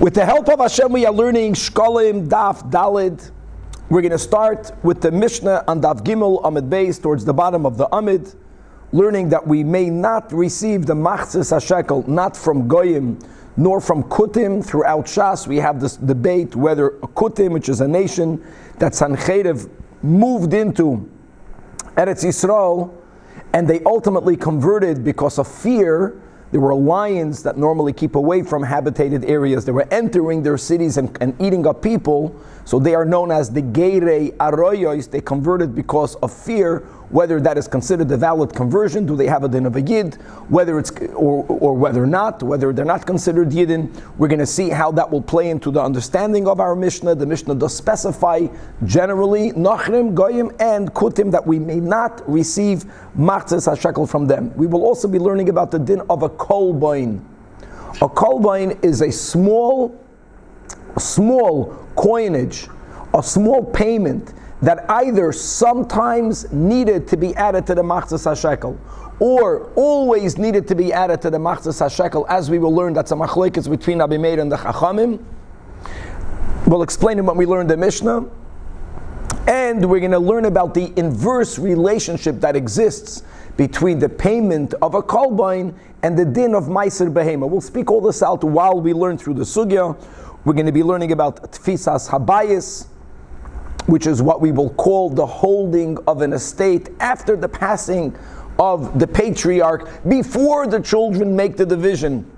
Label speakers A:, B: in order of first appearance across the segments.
A: With the help of Hashem, we are learning Shekalim Daf Dalid. We're going to start with the Mishnah on Daf Gimel Amid Beis towards the bottom of the Amid, learning that we may not receive the Machzis HaShekel, not from Goyim, nor from Kutim. Throughout Shas, we have this debate whether a Kutim, which is a nation that Sancheiriv moved into Eretz Yisrael, and they ultimately converted because of fear. There were lions that normally keep away from habitated areas. They were entering their cities and eating up people. So they are known as the Geirei Aroyos. They converted because of fear. Whether that is considered a valid conversion, do they have a din of a Yid, whether it's or whether not, whether they're not considered Yidin. We're going to see how that will play into the understanding of our Mishnah. The Mishnah does specify generally Nachrim, Goyim, and Kutim that we may not receive Machzis HaShekel from them. We will also be learning about the din of a kolboin. A kolboin is a small coinage, a small payment that either sometimes needed to be added to the Machzis HaShekel or always needed to be added to the Machzis HaShekel. As we will learn, that's a machlokes between Rabbi Meir and the Chachamim. We'll explain it when we learn the Mishnah. And we're going to learn about the inverse relationship that exists between the payment of a kolboin and the din of Meiser Behema. We'll speak all this out while we learn through the Sugya. We're going to be learning about Tfisas Habayis, which is what we will call the holding of an estate after the passing of the patriarch, before the children make the division.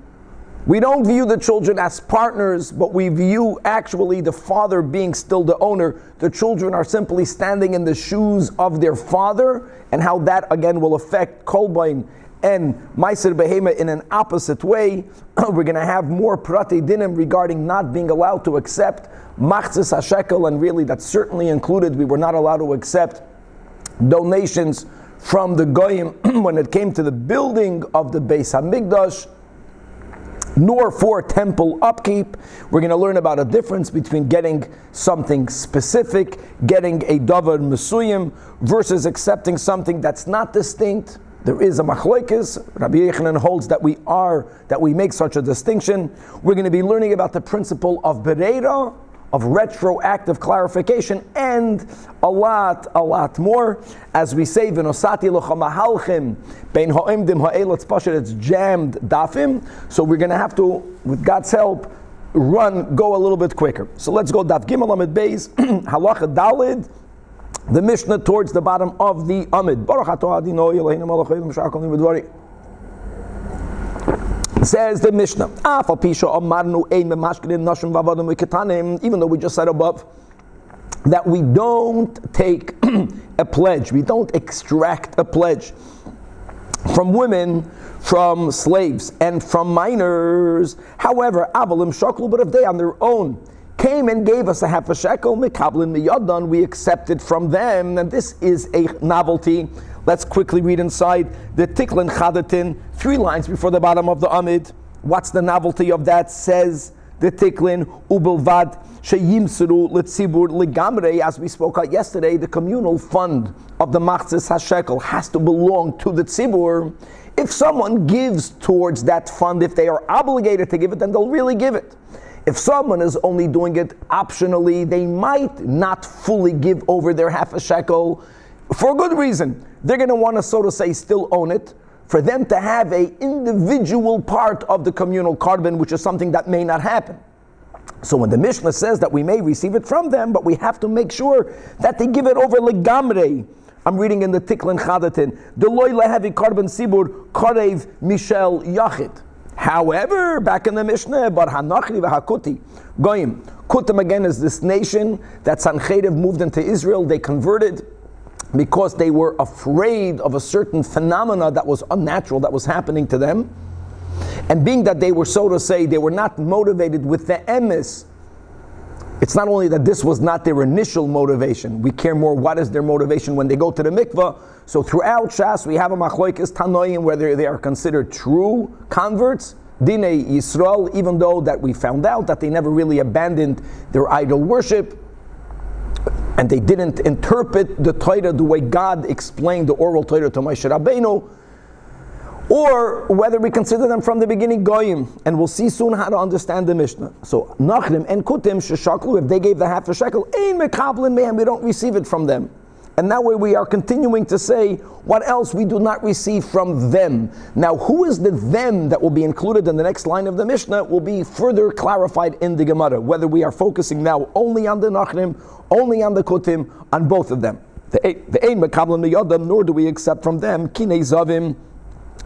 A: We don't view the children as partners, but we view actually the father being still the owner. The children are simply standing in the shoes of their father, and how that again will affect kolboin and Meiser Behema in an opposite way. We're going to have more Prati Dinim regarding not being allowed to accept Machzis HaShekel, and really that's certainly included. We were not allowed to accept donations from the Goyim when it came to the building of the Beis HaMikdash, nor for temple upkeep. We're going to learn about a difference between getting something specific, getting a davar mesuyim, versus accepting something that's not distinct. There is a machlokes. Rabbi Yochanan holds that we make such a distinction. We're going to be learning about the principle of bereira, of retroactive clarification, and a lot more. As we say, v'nosati locha mahalchim bein ha'imdim ha'elatz pashat, it's jammed dafim. So we're going to have to, with God's help, go a little bit quicker. So let's go daf gimel amid beis halacha dalid, the Mishnah towards the bottom of the Amid. Baruch atah Adonai Eloheinu melech haolam she'akolim v'dvari. Says the Mishnah, even though we just said above that we don't take a pledge, we don't extract a pledge from women, from slaves, and from minors. However, avalim shaklu, but if they on their own came and gave us a half a shekel, mekablin miyadan, we accepted from them, and this is a novelty. Let's quickly read inside the Tiklin Chadatin, 3 lines before the bottom of the Amid. What's the novelty of that? Says the Tiklin, Ubelvad Sheyimsuru Litzibur Ligamre. As we spoke out yesterday, the communal fund of the Machzis HaShekel has to belong to the Tzibur. If someone gives towards that fund, if they are obligated to give it, then they'll really give it. If someone is only doing it optionally, they might not fully give over their half a shekel for a good reason. They're going to want to, so to say, still own it, for them to have an individual part of the communal carbon, which is something that may not happen. So when the Mishnah says that we may receive it from them, but we have to make sure that they give it over legamrei. I'm reading in the Tiklin Chadatin, Deloy lehevi carbon sibur karev mishel yachid. However, back in the Mishnah, but hanachri v'hakuti goyim. Kutim again is this nation that Sancheiriv moved into Israel. They converted because they were afraid of a certain phenomena that was unnatural, that was happening to them. And being that they were, so to say, they were not motivated with the emes. It's not only that this was not their initial motivation. We care more what is their motivation when they go to the mikvah. So throughout Shas, we have a machlokes tanoim whether they are considered true converts, Dinei Yisrael, even though that we found out that they never really abandoned their idol worship, and they didn't interpret the Torah the way God explained the oral Torah to Moshe Rabbeinu. or whether we consider them from the beginning goyim, and we'll see soon how to understand the Mishnah. So nachrim and kutim sheshaklu, if they gave the half a shekel, ein mekabelin mehem, we don't receive it from them. And that way we are continuing to say what else we do not receive from them. Now, who is the them that will be included in the next line of the Mishnah will be further clarified in the Gemara, whether we are focusing now only on the nachrim, only on the kutim, on both of them. The ein mekabelin miyadam, nor do we accept from them kinei zavim,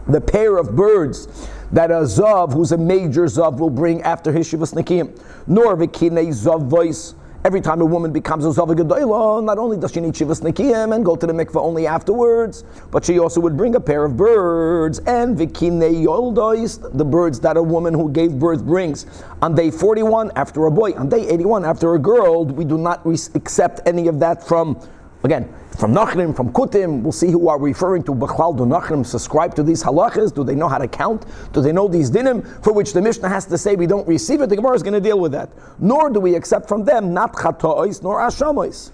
A: the pair of birds that a zav, who's a major zav, will bring after his shivas nekiyim, nor v'kinei zav voice. Every time a woman becomes a zav gedolah, not only does she need shivas nekiyim and go to the mikveh only afterwards, but she also would bring a pair of birds, and v'kinei yoldois, the birds that a woman who gave birth brings on day 41 after a boy, on day 81 after a girl. We do not accept any of that from, again, from nachrim, from kutim. We'll see who are referring to. B'chlal, do nachrim subscribe to these halachas? Do they know how to count? Do they know these dinim for which the Mishnah has to say we don't receive it? The Gemara is going to deal with that. Nor do we accept from them not chatois nor ashamois.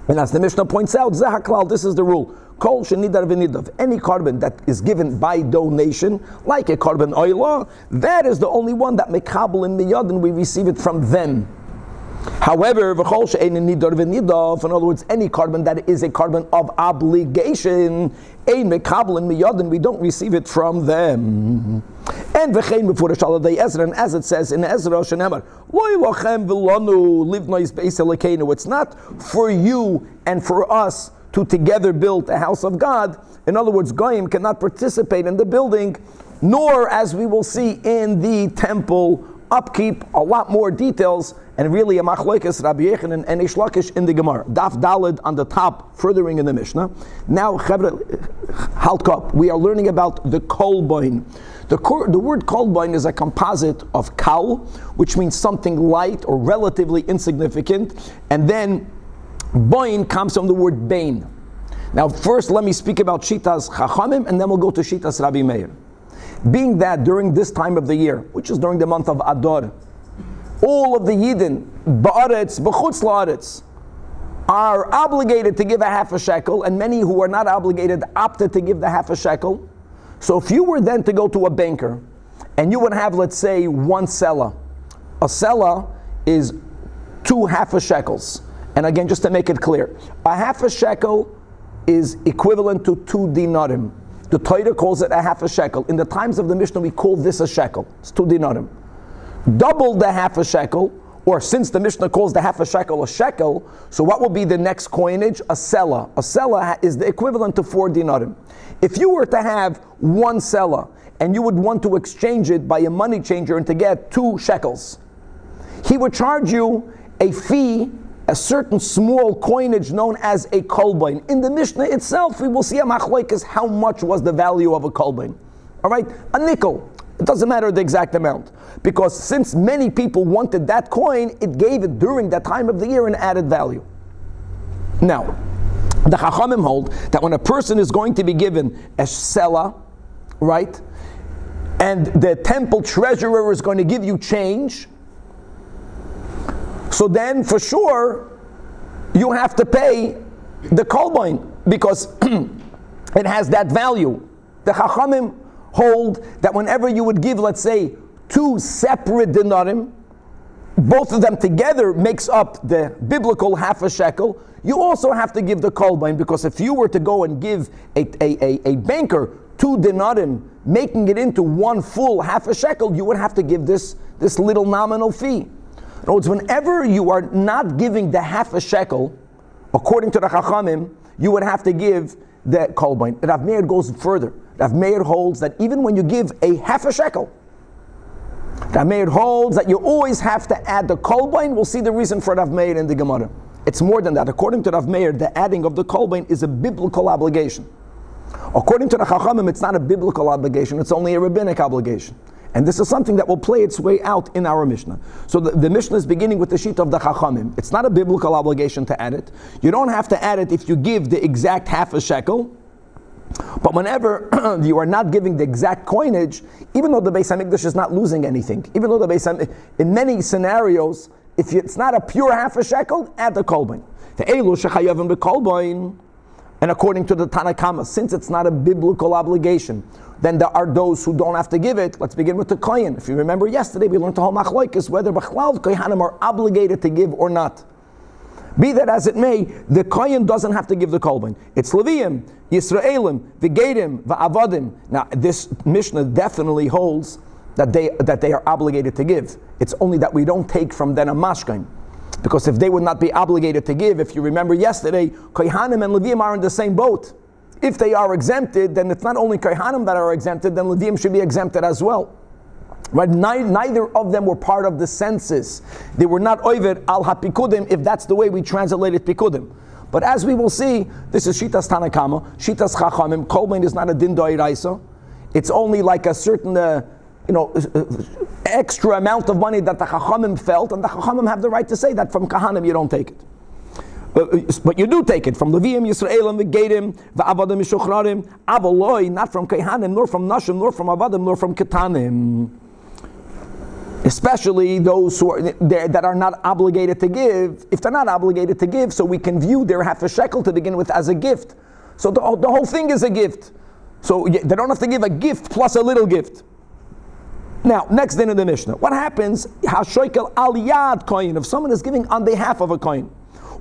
A: And as the Mishnah points out, zeh haklal, this is the rule. Kol shenidar v'nidav, any carbon that is given by donation, like a carbon oilah, that is the only one that mekabel in miyad, and we receive it from them. However, in other words, any carbon that is a carbon of obligation, we don't receive it from them. And as it says in Ezra, it's not for you and for us to together build a house of God. In other words, Goyim cannot participate in the building, nor, as we will see in the temple upkeep, a lot more details, and really a machlokes Rabbi Yochanan and Eish Lakish in the Gemara. Daf Daled on the top, furthering in the Mishnah. Now, Halkop, we are learning about the kolboin. The word kolboin is a composite of kal, which means something light or relatively insignificant, and then boin comes from the word bain. Now, first let me speak about Shitas Chachamim, and then we'll go to Shitas Rabbi Meir. Being that during this time of the year, which is during the month of Adar, all of the Yidden, ba'aretz, b'chutz la'aretz, are obligated to give a half a shekel, and many who are not obligated opted to give the half a shekel. So if you were then to go to a banker, and you would have, let's say, one sela. A sela is 2 half a shekels. And again, just to make it clear, a half a shekel is equivalent to 2 dinarim. The Torah calls it a half a shekel. In the times of the Mishnah, we call this a shekel. It's 2 dinarim. Double the half a shekel, or since the Mishnah calls the half a shekel, so what will be the next coinage? A sela. A sela is the equivalent to 4 dinarim. If you were to have 1 sela, and you would want to exchange it by a money changer and to get 2 shekels, he would charge you a fee, a certain small coinage known as a kolboin. In the Mishnah itself, we will see a machlokes how much was the value of a kolboin. All right, a nickel. It doesn't matter the exact amount, because since many people wanted that coin, it gave it during that time of the year an added value. Now, the Chachamim hold that when a person is going to be given a sela, right, and the temple treasurer is going to give you change, so then for sure you have to pay the kolboin because it has that value. The Chachamim hold that whenever you would give, let's say, 2 separate dinarim, both of them together makes up the biblical half a shekel, you also have to give the kolboin, because if you were to go and give a banker 2 dinarim, making it into 1 full half a shekel, you would have to give this little nominal fee. In other words, whenever you are not giving the half a shekel, according to the Chachamim, you would have to give the kolboin. Rav Meir goes further. Rav Meir holds that even when you give a half a shekel, Rav Meir holds that you always have to add the kolboin. We'll see the reason for Rav Meir in the Gemara. It's more than that. According to Rav Meir, the adding of the kolboin is a biblical obligation. According to the Chachamim, it's not a biblical obligation, it's only a rabbinic obligation. And this is something that will play its way out in our Mishnah. So the Mishnah is beginning with the sheet of the Chachamim. It's not a biblical obligation to add it. You don't have to add it if you give the exact half a shekel. But whenever you are not giving the exact coinage, even though the Beis HaMikdash is not losing anything, even though the Beis HaMikdash, in many scenarios, if it's not a pure half a shekel, add the kolboin. The Elu shechayavim bekolboin and according to the Tanach, since it's not a biblical obligation, then there are those who don't have to give it. Let's begin with the Kohen. If you remember yesterday, we learned the whole machlokes whether B'chlal Kohanim are obligated to give or not. Be that as it may, the Kohen doesn't have to give the Kolban. It's Leviim, Yisraelim, V'gedim, V'avadim. Now, this Mishnah definitely holds that they are obligated to give. It's only that we don't take from them a mashkain. Because if they would not be obligated to give, if you remember yesterday, Kohanim and Leviim are in the same boat. If they are exempted, then it's not only Kohanim that are exempted, then Leviim should be exempted as well. Right? Neither of them were part of the census. They were not oived al hapikudim, if that's the way we translated pikudim. But as we will see, this is Shitas Tanakama, Shitas Chachamim. Kolban is not a din d'oraisa. It's only like a certain extra amount of money that the Chachamim felt, and the Chachamim have the right to say that from Kahanim you don't take it. But you do take it from Leviim, Yisraelim, V'gedim, V'avadim, Mishuchrarim, Avaloi, not from Kohanim, nor from Nashim, nor from Avadim, nor from Ketanim. Especially those who are there that are not obligated to give. If they're not obligated to give, so we can view their half a shekel to begin with as a gift. So the whole thing is a gift. So they don't have to give a gift plus a little gift. Now, next din of the Mishnah. What happens? Hashoikel Aliyah coin. If someone is giving on behalf of a coin,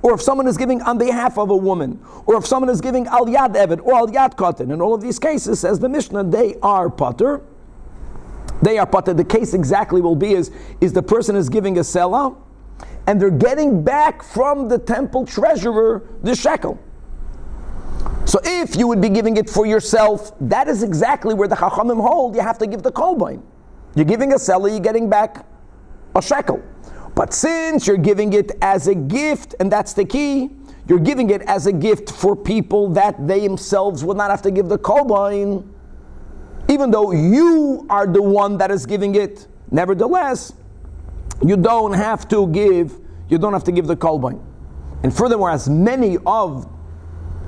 A: or if someone is giving on behalf of a woman, or if someone is giving Aliyah Eved or Aliyah Katan, in all of these cases, says the Mishnah, they are pater. They are pater. The case exactly will be is the person is giving a selah, and they're getting back from the temple treasurer the shekel. So if you would be giving it for yourself, that is exactly where the Chachamim hold. You have to give the kolbain. You're giving a selah, you're getting back a shekel. But since you're giving it as a gift, and that's the key, you're giving it as a gift for people that they themselves would not have to give the kolbain, even though you are the one that is giving it. Nevertheless, you don't have to give the kolbain. And furthermore, as many of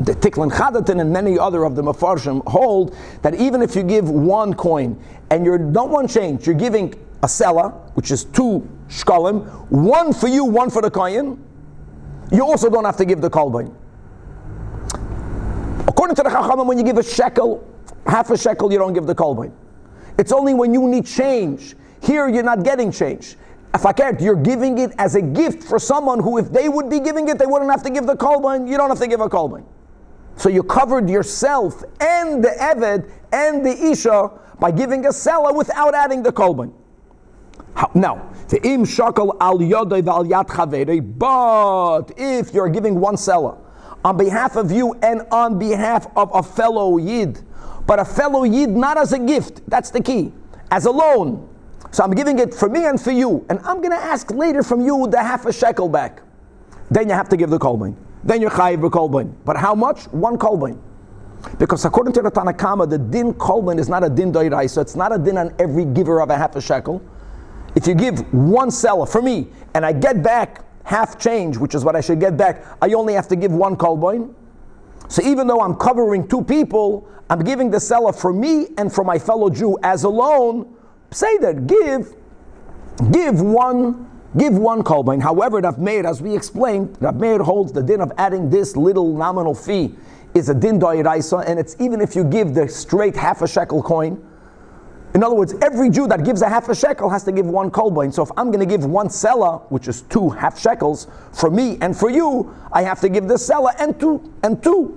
A: the Tiklan Chadatin and many other of the Mefarshim hold that even if you give one coin and you don't want change, you're giving a selah, which is 2 shkalim, one for you, one for the kohen, you also don't have to give the kolbain. According to the Chachamim, when you give a shekel, half a shekel, you don't give the kolbain. It's only when you need change. Here you're not getting change. If I can't, you're giving it as a gift for someone who, if they would be giving it, they wouldn't have to give the kolbain. You don't have to give a kolbain. So you covered yourself and the Eved and the Isha by giving a selah without adding the kolbain. Now, but if you're giving one selah on behalf of you and on behalf of a fellow Yid, but a fellow Yid not as a gift, that's the key, as a loan. So I'm giving it for me and for you, and I'm going to ask later from you the half a shekel back. Then you have to give the kolbain. Then you're chayiv b'kolbain. But how much? 1 kolbain. Because according to the Tanakama, the din kolbain is not a din doirai, so it's not a din on every giver of a half a shekel. If you give one selah for me, and I get back half change, which is what I should get back, I only have to give 1 kolbain. So even though I'm covering 2 people, I'm giving the selah for me and for my fellow Jew as a loan. Say that, give one kolbain. However, Rav Meir, as we explained, Rav Meir holds the din of adding this little nominal fee is a din d'oraisa, and it's even if you give the straight half a shekel coin. In other words, every Jew that gives a half a shekel has to give 1 kolbain. So if I'm going to give 1 selah, which is 2 half shekels, for me and for you, I have to give the selah and two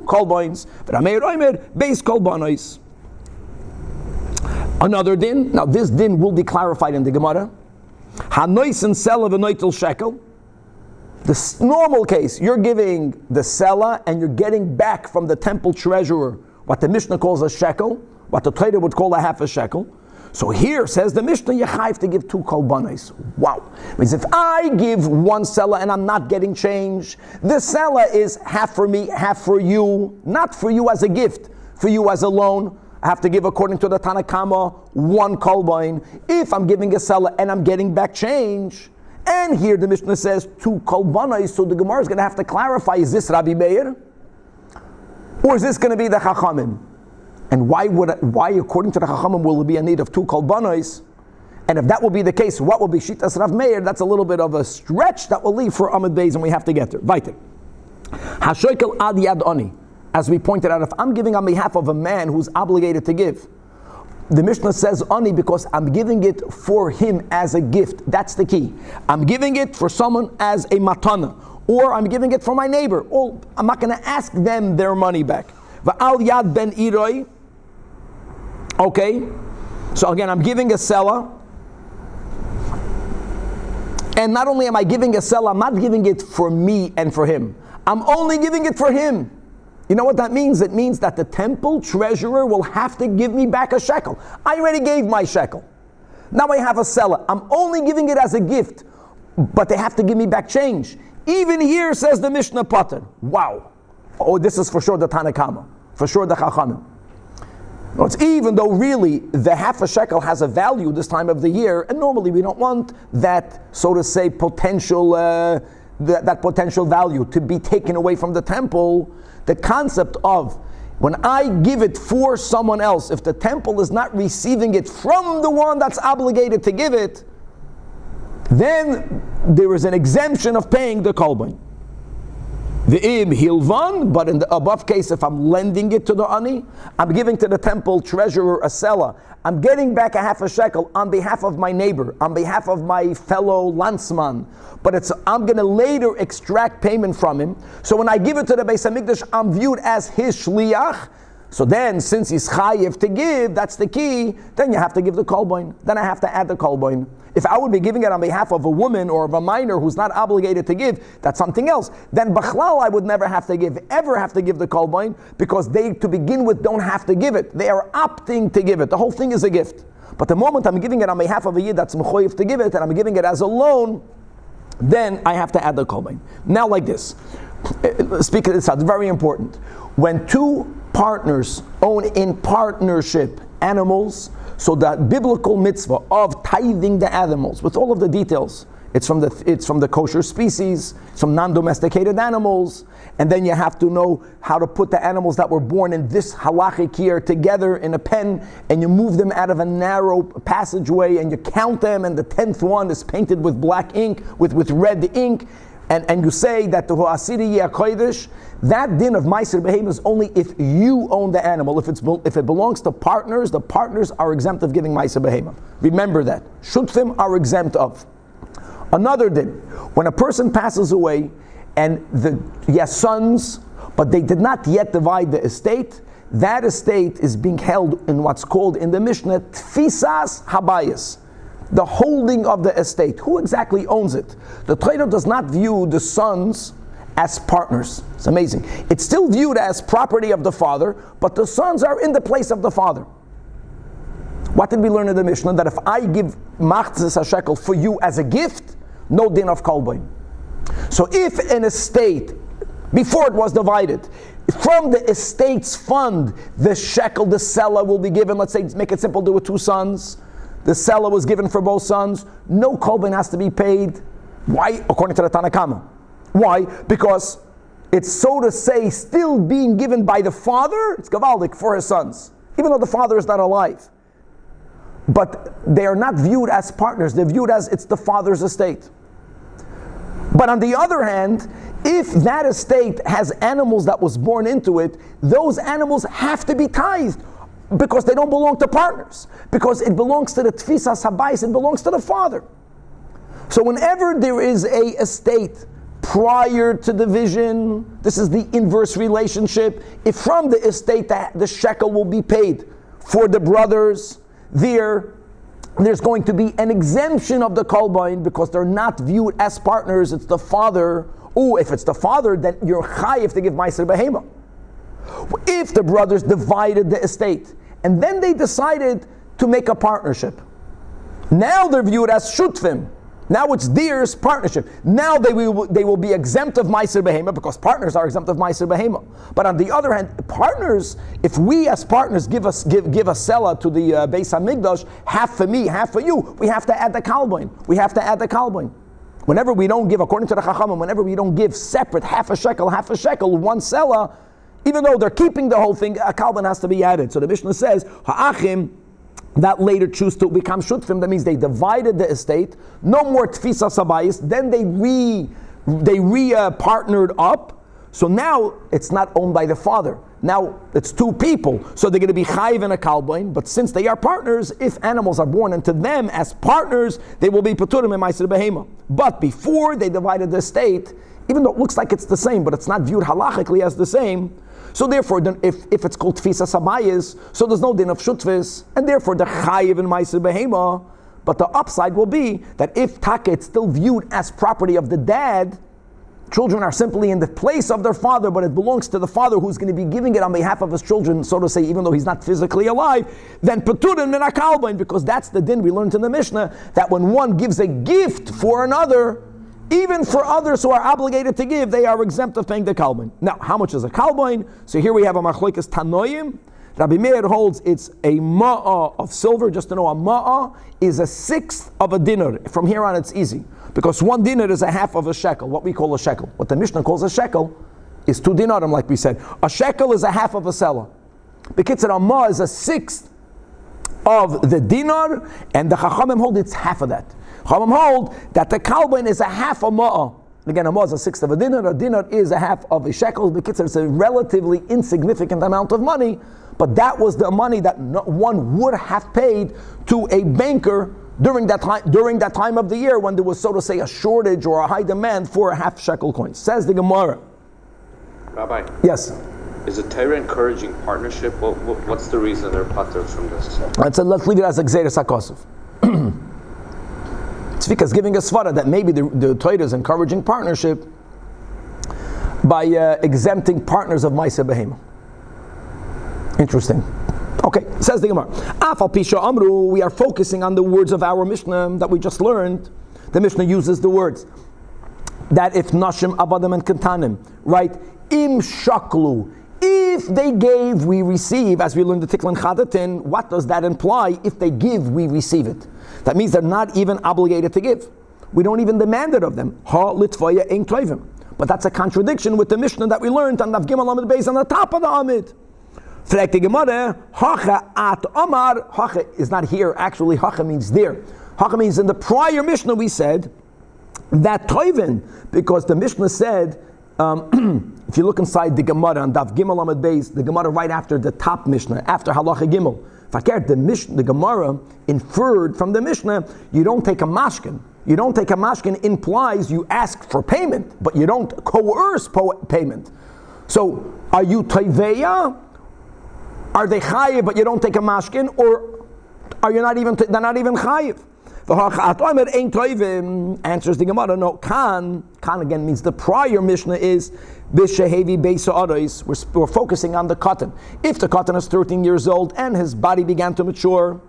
A: kolbains. Rav Meir oimer beis kolbanos. Another din. Now this din will be clarified in the Gemara. Hanois and selah v'noitel shekel. The normal case, you're giving the selah and you're getting back from the temple treasurer what the Mishnah calls a shekel, what the Torah would call a half a shekel. So here says the Mishnah, you have to give 2 kolbanos. Wow. Means if I give 1 selah and I'm not getting change, the selah is half for me, half for you, not for you as a gift, for you as a loan. I have to give, according to the Tanakama, 1 kolbain. If I'm giving a selah and I'm getting back change, and here the Mishnah says 2 kolbanos, so the Gemara is going to have to clarify, is this Rabbi Meir? Or is this going to be the Chachamim? And why, according to the Chachamim, will there be a need of 2 kolbanos? And if that will be the case, what will be Shitas Rav Meir? That's a little bit of a stretch that will leave for Amud Beis, and we have to get there. Weiter. Hashoikel ad yad oni. as we pointed out, if I'm giving on behalf of a man who's obligated to give, the Mishnah says ani because I'm giving it for him as a gift. That's the key. I'm giving it for someone as a matana, or I'm giving it for my neighbor. Or I'm not going to ask them their money back. Va'al yad ben iroi. Okay, so again, I'm giving a selah. And not only am I giving a selah, I'm not giving it for me and for him. I'm only giving it for him. You know what that means? It means that the temple treasurer will have to give me back a shekel. I already gave my shekel. Now I have a selah. I'm only giving it as a gift, but they have to give me back change. Even here, says the Mishnah Pater. Wow. Oh, this is for sure the Tanach, for sure the Chachamim. It's even though really the half a shekel has a value this time of the year, and normally we don't want that, so to say, potential that potential value to be taken away from the temple. The concept of when I give it for someone else, if the temple is not receiving it from the one that's obligated to give it, then there is an exemption of paying the kolban. The im hilvan, but in the above case, if I'm lending it to the ani, I'm giving to the temple treasurer a selah. I'm getting back a half a shekel on behalf of my neighbor, on behalf of my fellow landsman. But I'm going to later extract payment from him. So when I give it to the Beis HaMikdash, I'm viewed as his shliach. So then, since he's chayiv to give, that's the key, then you have to give the kolboin. Then I have to add the kolboin. If I would be giving it on behalf of a woman or of a minor who's not obligated to give, that's something else. Then bachlal, I would never have to give, ever have to give the kolboin, because they, to begin with, don't have to give it. They are opting to give it. The whole thing is a gift. But the moment I'm giving it on behalf of a yid that's mechoyev to give it, and I'm giving it as a loan, then I have to add the kolboin. Now like this. Speak of this, it's very important. When two partners own in partnership animals, so that biblical mitzvah of tithing the animals with all of the details, it's from the kosher species, some non-domesticated animals, and then you have to know how to put the animals that were born in this halachic year together in a pen, and you move them out of a narrow passageway, and you count them, and the 10th one is painted with black ink, with red ink, and you say that the Hu'asiri Kodesh, that din of Meiser Behem is only if you own the animal. If it belongs to partners, the partners are exempt of giving Meiser Behem. Remember that. Shutfim are exempt of. Another din, when a person passes away and he has sons, but they did not yet divide the estate, that estate is being held in what's called in the Mishnah Tfisas Habayis, the holding of the estate. Who exactly owns it? The Torah does not view the sons as partners. It's amazing. It's still viewed as property of the father, but the sons are in the place of the father. What did we learn in the Mishnah? That if I give machzis shekel for you as a gift, no din of kolboin. So if an estate, before it was divided, from the estate's fund, the shekel, the selah will be given, let's say, make it simple, there were two sons, the selah was given for both sons, no kolban has to be paid. Why? According to the Tanach. Why? Because it's, so to say, still being given by the father, it's gavaldik, for his sons, even though the father is not alive. But they are not viewed as partners, they're viewed as it's the father's estate. But on the other hand, if that estate has animals that was born into it, those animals have to be tithed, because they don't belong to partners, because it belongs to the tfisas habayis, it belongs to the father. So whenever there is a estate prior to division, this is the inverse relationship. If from the estate the shekel will be paid for the brothers, there's going to be an exemption of the kolbain, because they're not viewed as partners, it's the father. Oh, if it's the father, then you're chayiv to give meiser behema. If the brothers divided the estate and then they decided to make a partnership, now they're viewed as shutfim. Now it's theirs partnership. Now they will be exempt of meiser behema, because partners are exempt of meiser behema. But on the other hand, partners, if we as partners give a selah to the Beis HaMikdash, half for me, half for you, we have to add the kalboin. We have to add the kalboin. Whenever we don't give, according to the Chachamim, whenever we don't give separate half a shekel, one selah, even though they're keeping the whole thing, a kalban has to be added. So the Mishnah says, ha'achim, that later choose to become shutfim, that means they divided the estate, no more tfisas habayis, then they partnered up, So now it's not owned by the father. Now it's two people. So they're going to be chayiv and a kalbain. But since they are partners, if animals are born into them as partners, they will be paturim and ma'aser behema. But before they divided the estate, even though it looks like it's the same, but it's not viewed halachically as the same. So therefore, if it's called tfisa sabayis, so there's no din of shutvis, and therefore the chayiv and ma'aser behema. But the upside will be that if taka it's still viewed as property of the dad, children are simply in the place of their father, but it belongs to the father who's going to be giving it on behalf of his children, so to say, even though he's not physically alive, then paturim min hakalbain, because that's the din we learned in the Mishnah, that when one gives a gift for another, even for others who are obligated to give, they are exempt of paying the kalbain. Now, how much is a kalbain? So here we have a machlokes tanoim. Rabbi Meir holds it's a ma'ah of silver. Just to know, a ma'ah is a sixth of a dinar. From here on, it's easy. Because one dinar is a half of a shekel, what we call a shekel. What the Mishnah calls a shekel is 2 dinarim, like we said. A shekel is a half of a selah. Bekitzer, a ma'ah is a sixth of the dinar, and the Chachamim hold it's half of that. Chachamim hold that the kalbain is a half a ma'ah. Again, a ma'ah is a sixth of a dinar is a half of a shekel. Bekitzer, it's a relatively insignificant amount of money, but that was the money that one would have paid to a banker during that time of the year when there was, so to say, a shortage or a high demand for a half shekel coin. Says the Gemara. Rabbi. Yes.
B: Is the Torah encouraging partnership? What's the reason they're patur from this?
A: Let's leave it as a gzeres hakosov. Tzvika is giving a svara that maybe the Torah is encouraging partnership by exempting partners of ma'aser behema. Interesting. Okay, says the Gemara. Afal pisha amru, we are focusing on the words of our Mishnah that we just learned. The Mishnah uses the words that if nashim avadim and ketanim, right? Im shaklu, if they gave, we receive, as we learned the Tiklan Chadatin. What does that imply? If they give, we receive it. That means they're not even obligated to give. We don't even demand it of them. Ha litvaya ein toivim. But that's a contradiction with the Mishnah that we learned on Daf Gimel Amid Beis on the top of the Amid. Frek the Gemara, hacha at Amar. Hacha is not here. Actually, hacha means there. Hacha means in the prior Mishnah we said that toivin, because the Mishnah said, if you look inside the Gemara on Daf Gimel Amid Beis, the Gemara right after the top Mishnah, after Halacha Gimel, the Gemara inferred from the Mishnah, you don't take a mashkin. You don't take a mashkin implies you ask for payment, but you don't coerce payment. So, are you toiveya? Are they chayiv, but you don't take a mashkin, or are you not even? They're not even chayiv. Answers the Gemara. No, kan again means the prior Mishnah is b'shehevi beisa arais. We're focusing on the cotton. If the cotton is 13 years old and his body began to mature,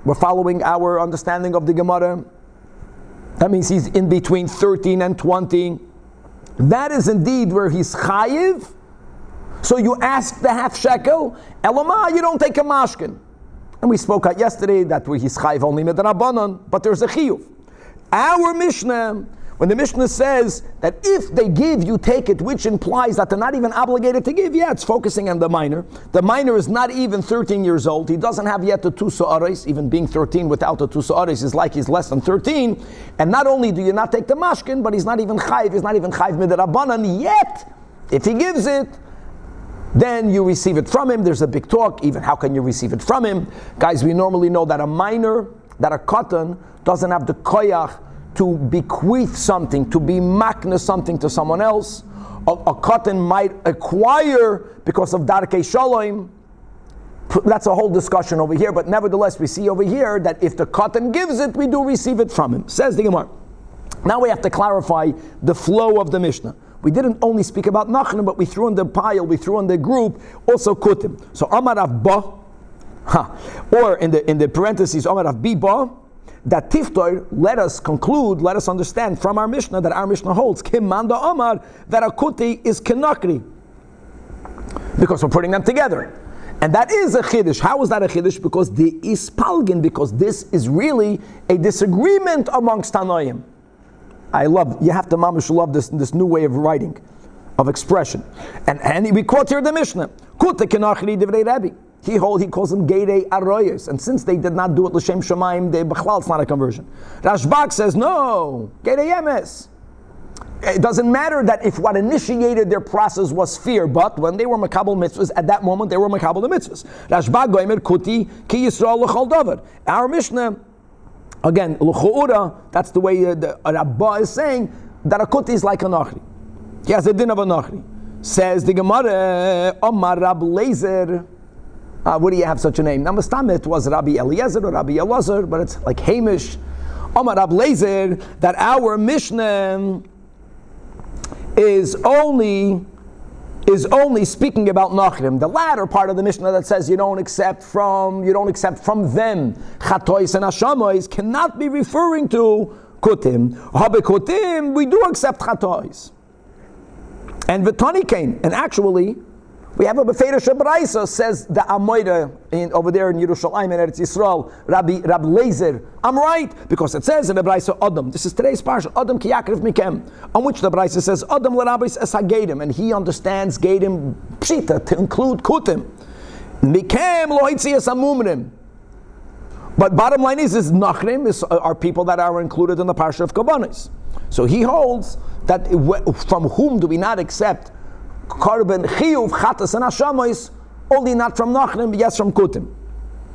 A: we're following our understanding of the Gemara. That means he's in between 13 and 20. That is indeed where he's chayiv. So you ask the half shekel, Elama, you don't take a mashkin. And we spoke out yesterday that he's chayiv only midrabanan, but there's a chiyuv. Our Mishnah, when the Mishnah says that if they give, you take it, which implies that they're not even obligated to give, yeah, it's focusing on the minor. The minor is not even 13 years old. He doesn't have yet the 2 sa'aris. Even being 13 without the 2 sa'aris is like he's less than 13. And not only do you not take the mashkin, but he's not even chayiv midrabanan yet. If he gives it, then you receive it from him. There's a big talk, even how can you receive it from him? Guys, we normally know that a minor, that a katan, doesn't have the koyach to bequeath something, to be makna something to someone else. A katan might acquire because of darkei shalom. That's a whole discussion over here, but nevertheless, we see over here that if the katan gives it, we do receive it from him. Says the Gemara. Now we have to clarify the flow of the Mishnah. We didn't only speak about Nachman, but we threw in the pile, we threw in the group, also Kutim. So Amar Rav Ba, or in the parentheses, Amar Rav Bi Ba, that Tiftor, let us conclude, let us understand from our Mishnah, that our Mishnah holds, Kim Manda Amar, that a Kuti is Kenakri. Because we're putting them together. And that is a Chiddush. How is that a Chiddush? Because the Ispalgin, because this is really a disagreement amongst Tanoim. You have to mamish love this new way of writing, of expression. And we quote here the Mishnah. Kute kenachri divrei Rabbi. He calls them Geirei Arroyos. And since they did not do it l'shem shamayim, it's not a conversion. Rashbak says, no, Geirei Emes. it doesn't matter that if what initiated their process was fear, but when they were makabel mitzvahs, at that moment they were makabel the mitzvahs. Rashba goimer kuti ki Yisrael l'chol davar. Our Mishnah, again, l'chu'ura, that's the way the Rabbah is saying, that a kuti is like a nachri. He has a din of a nachri. Says the Gemara, Omar Rab Lezer. What do you have such a name? Now, Mustamit was Rabbi Eliezer or Rabbi Elazar, but it's like Hamish. Omar Rab Lezer, that our Mishnah is only speaking about nachrim. The latter part of the Mishnah that says you don't accept from them chatois and hashamois cannot be referring to kutim. Habekutim, we do accept chatois. And Vitani came, and actually, we have a Befeirish Braisa says the Amoida over there in Yerushalayim and Eretz Yisrael, Rabbi Lezer. I'm right because it says in the Braisa Adam. This is today's parsha. Adam ki yakriv mikem, on which the Braisa says Adam l'Rabbis es hagedim, and he understands gedim pshita to include kutim. Mikem lo hitzi es amumrim. But bottom line is nachrim are people that are included in the parsha of Kabanis. So he holds that from whom do we not accept korban chiyuv chatas and hashamois, only not from nachrim, yes from kutim.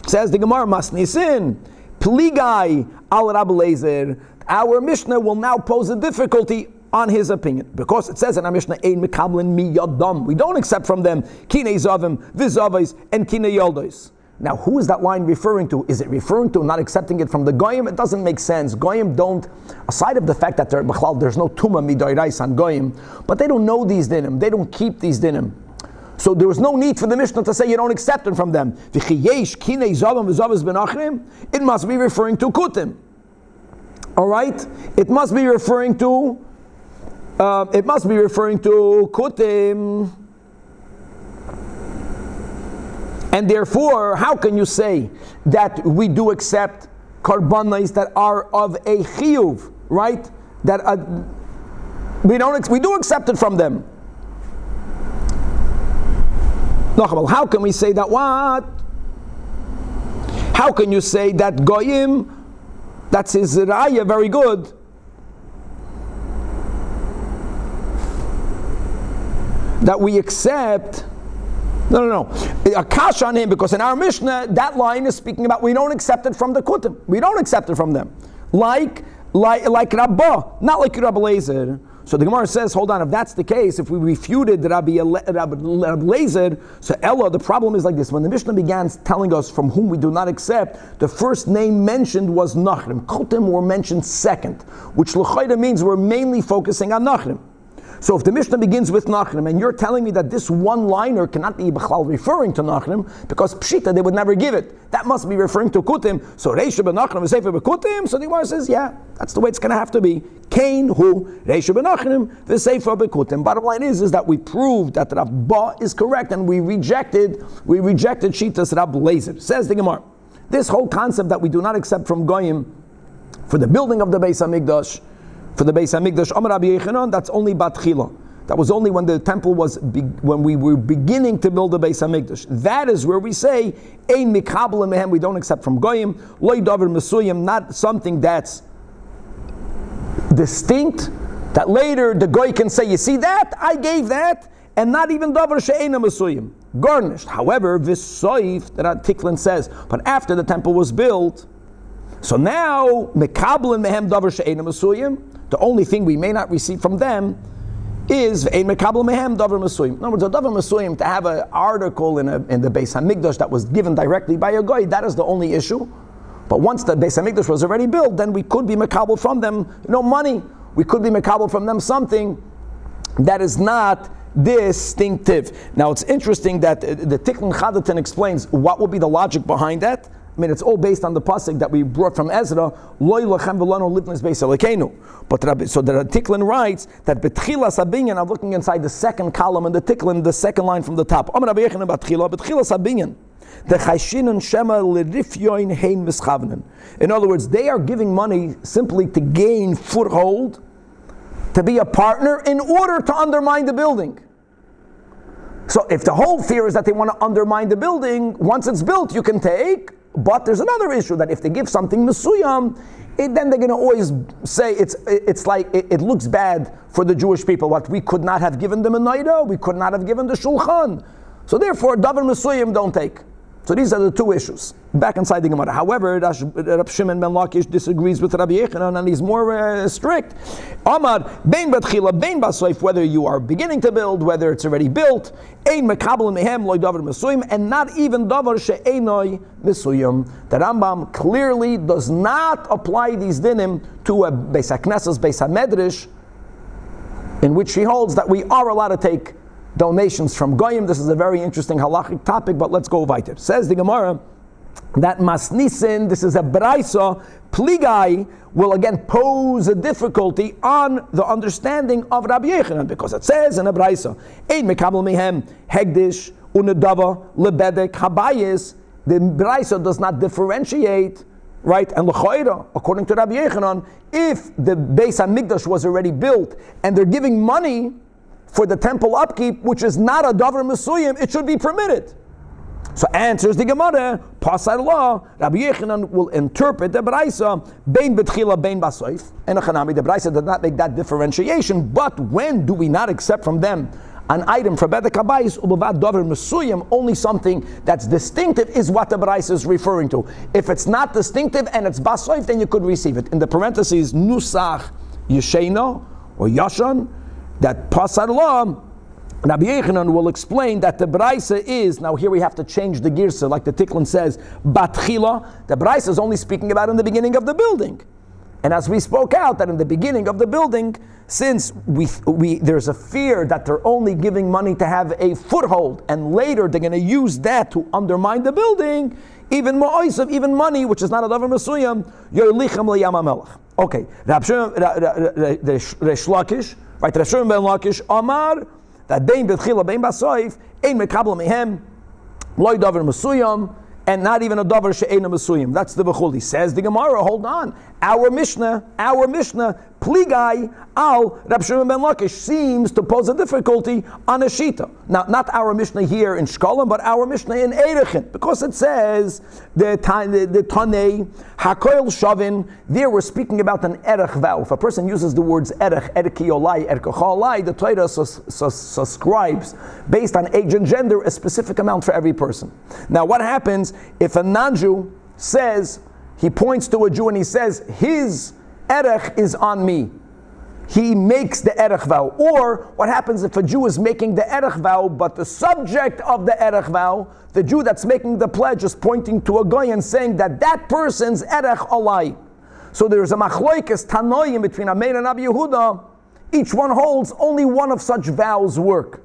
A: Says the Gemara Masnisin pligai al Rabbi Lezer. Our Mishnah will now pose a difficulty on his opinion, because it says in our Mishnah ein mekablen mi yadam, we don't accept from them kinei zavim v'zavais and kinei yoldos. Now, who is that line referring to? Is it referring to not accepting it from the goyim? It doesn't make sense. Goyim don't, aside of the fact that there's no tuma midorais on goyim, but they don't know these dinim. They don't keep these dinim. So there was no need for the Mishnah to say you don't accept it from them. It must be referring to kutim. All right? It must be referring to kutim. And therefore, how can you say that we do accept karbanos that are of a chiyuv, right? That we do accept it from them. How can we say that? What? How can you say that goyim? That's his raya, very good. That we accept. No. A kash on him, because in our Mishnah, that line is speaking about we don't accept it from the kutim. We don't accept it from them. Like Rabbah, not like Rabbi Lezer. So the Gemara says, hold on, if that's the case, if we refuted Rabbi Lezer, so Ella, the problem is like this. When the Mishnah began telling us from whom we do not accept, the first name mentioned was Nachrim. Kutim were mentioned second, which l'chayda means we're mainly focusing on Nachrim. So if the Mishnah begins with Nachrim, and you're telling me that this one-liner cannot be b'chlal referring to Nachrim, because Pshita, they would never give it. That must be referring to Kutim. So Reisha b'Nachrim is Sefer b'Kutim. So the Gemara says, yeah, that's the way it's going to have to be. Kain hu Reisha b'Nachrim v'Sefer b'Kutim. Bottom line is that we proved that Rabbah is correct, and we rejected Shitas Rab Lezer. Says the Gemara, this whole concept that we do not accept from Goyim for the building of the Beis HaMikdash, for the Beis HaMikdash, Amar Rabbi Yechanan, that's only Batchila. That was only when the temple was, when we were beginning to build the Beis HaMikdash. That is where we say, Ein mikabel mehem, we don't accept from Goyim, Loi davar mesuyim, not something that's distinct, that later the Goy can say, you see that? I gave that, and not even davar she'ena mesuyim, garnished. However, v'soif, that Tiklin says, but after the temple was built, so now, mikabel mehem davar she'ena mesuyim, the only thing we may not receive from them is ein mekabel mehem davar mesuyim. In other words, a davar mesuyim, to have an article in the Beis HaMikdash that was given directly by a goy, that is the only issue. But once the Beis HaMikdash was already built, then we could be mekabel from them, money. We could be mekabel from them something that is not distinctive. Now it's interesting that the Tikkun Chadatin explains what would be the logic behind that. I mean, it's all based on the pasuk that we brought from Ezra. Loy lachem v'lanu litnas beis Elokeinu. But so the Tiklin writes that betchilas habinyan. I'm looking inside the second column in the Tiklin, the second line from the top. Amar Rabbi Yechanan betchilas habinyan. The chayshinan shema l'rifyoin hein mischavnen. In other words, they are giving money simply to gain foothold, to be a partner in order to undermine the building. So if the whole fear is that they want to undermine the building, once it's built, you can take. But there's another issue that if they give something mesuyam, then they're going to always say it's like it looks bad for the Jewish people. What we could not have given them a naida, we could not have given the shulchan. So therefore, davar mesuyam don't take. So these are the two issues. Back inside the Gemara. However, Rab Shimon ben Lakish disagrees with Rabbi Yechanan and he's more strict. Amar, bein batchila, bein basoif, whether you are beginning to build, whether it's already built, ein mekabel mehem loy davar mesuyim, and not even davar she'enoi mesuyim. The Rambam clearly does not apply these dinim to a Beis HaKnesses, Beis HaMedrash, in which he holds that we are allowed to take donations from Goyim. This is a very interesting halachic topic, but let's go weiter. Says the Gemara that masnisin, this is a braisa, pligai, will again pose a difficulty on the understanding of Rabbi Yechanan, because it says in a braisa, ein mekabel mehem hegdish unedava lebedek habayis. The braisa does not differentiate, right? And l'choira, according to Rabbi Yechanan, if the Beis HaMikdash was already built and they're giving money for the temple upkeep, which is not a davar mesuyim, it should be permitted. So answers the Gemara, Pasar law, Rabbi Yechanan will interpret the Braisa, bein betchila, bein basoif, and Achanami, the Braisa does not make that differentiation, but when do we not accept from them an item for bedek habayis, ulevad davar mesuyim, only something that's distinctive is what the Braisa is referring to. If it's not distinctive and it's basoif, then you could receive it. In the parentheses, nusach yeshena, or yashan, that Pasar law, Rabbi Yechanan will explain that the Braisa is, now here we have to change the girsa, like the Tiklin says, Batchila, the Braisa is only speaking about in the beginning of the building. And as we spoke out, that in the beginning of the building, since there's a fear that they're only giving money to have a foothold, and later they're going to use that to undermine the building, even ma'osav, even money, which is not a davar mesuyam, yolichem liyam hamelech. Okay, Resh Lakish, right, Resh ben Lakish, Amar, that bein betchila, bein basoif, ein mekabel mehem, loy davar mesuyam, and not even a davar she'ena mesuyim. That's the Bechuli. Says the Gemara, hold on. Our Mishnah, pligai al Rab Shimon ben Lakish seems to pose a difficulty on a shita. Now, not our Mishnah here in Shekalim, but our Mishnah in Erechin, because it says the Tanei Hakoil Shavin. There we're speaking about an erech vow. If a person uses the words erech, erki olai, erkacholai, the Torah subscribes based on age and gender a specific amount for every person. Now, what happens if a non-Jew says, he points to a Jew and he says, his erech is on me. He makes the erech vow. Or what happens if a Jew is making the erech vow, but the subject of the erech vow, the Jew that's making the pledge, is pointing to a goy and saying that that person's erech alai. So there's a machloikes tanoim between Ameir and Rabbi Yehuda. Each one holds only one of such vows work.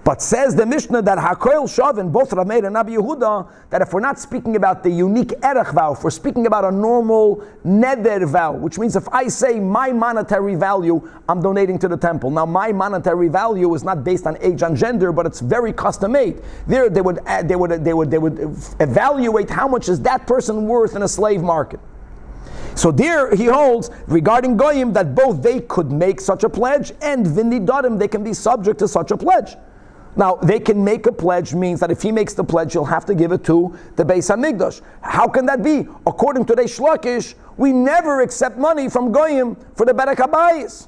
A: But says the Mishnah that Hakoil Shavin, both Rameir and Rabbi Yehuda, that if we're not speaking about the unique erech vow, if we're speaking about a normal neder vow, which means if I say my monetary value, I'm donating to the temple. Now my monetary value is not based on age and gender, but it's very custom made. There they would evaluate how much is that person worth in a slave market. So there he holds regarding goyim that both they could make such a pledge and v'nidarim, they can be subject to such a pledge. Now, they can make a pledge means that if he makes the pledge, he'll have to give it to the Beis HaMikdash. How can that be? According to Reish Lakish, we never accept money from Goyim for the Berek HaBayis.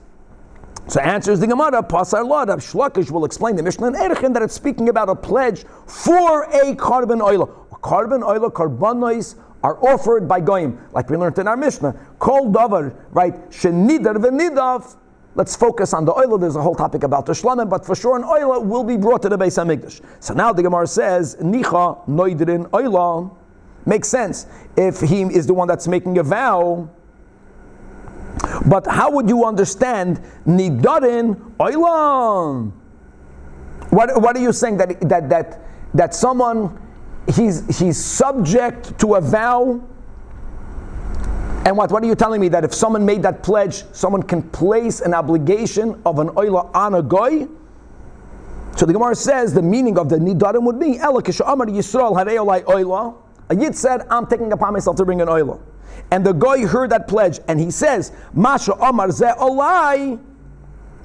A: So answers the Gemara, Pasar Law, Rav Lakish will explain the Mishnah in Erechin that it's speaking about a pledge for a carbon oil. Carbon oil, carbonois are offered by Goyim, like we learned in our Mishnah. Kol davar, right? Shenidar v'nidav. Let's focus on the oil. There's a whole topic about the shlamim, but for sure an oil will be brought to the Beis HaMikdash. So now the Gemara says, Nicha noidrin oila. Makes sense if he is the one that's making a vow. But how would you understand nidarin oila? What are you saying that someone he's subject to a vow? And what are you telling me? That if someone made that pledge, someone can place an obligation of an oila on a goy? So the Gemara says the meaning of the nidarim would be, Ela kisha amar Yisrael harei olai oila. A yid said, I'm taking upon myself to bring an oila. And the goy heard that pledge, and he says, Masha amar ze olai.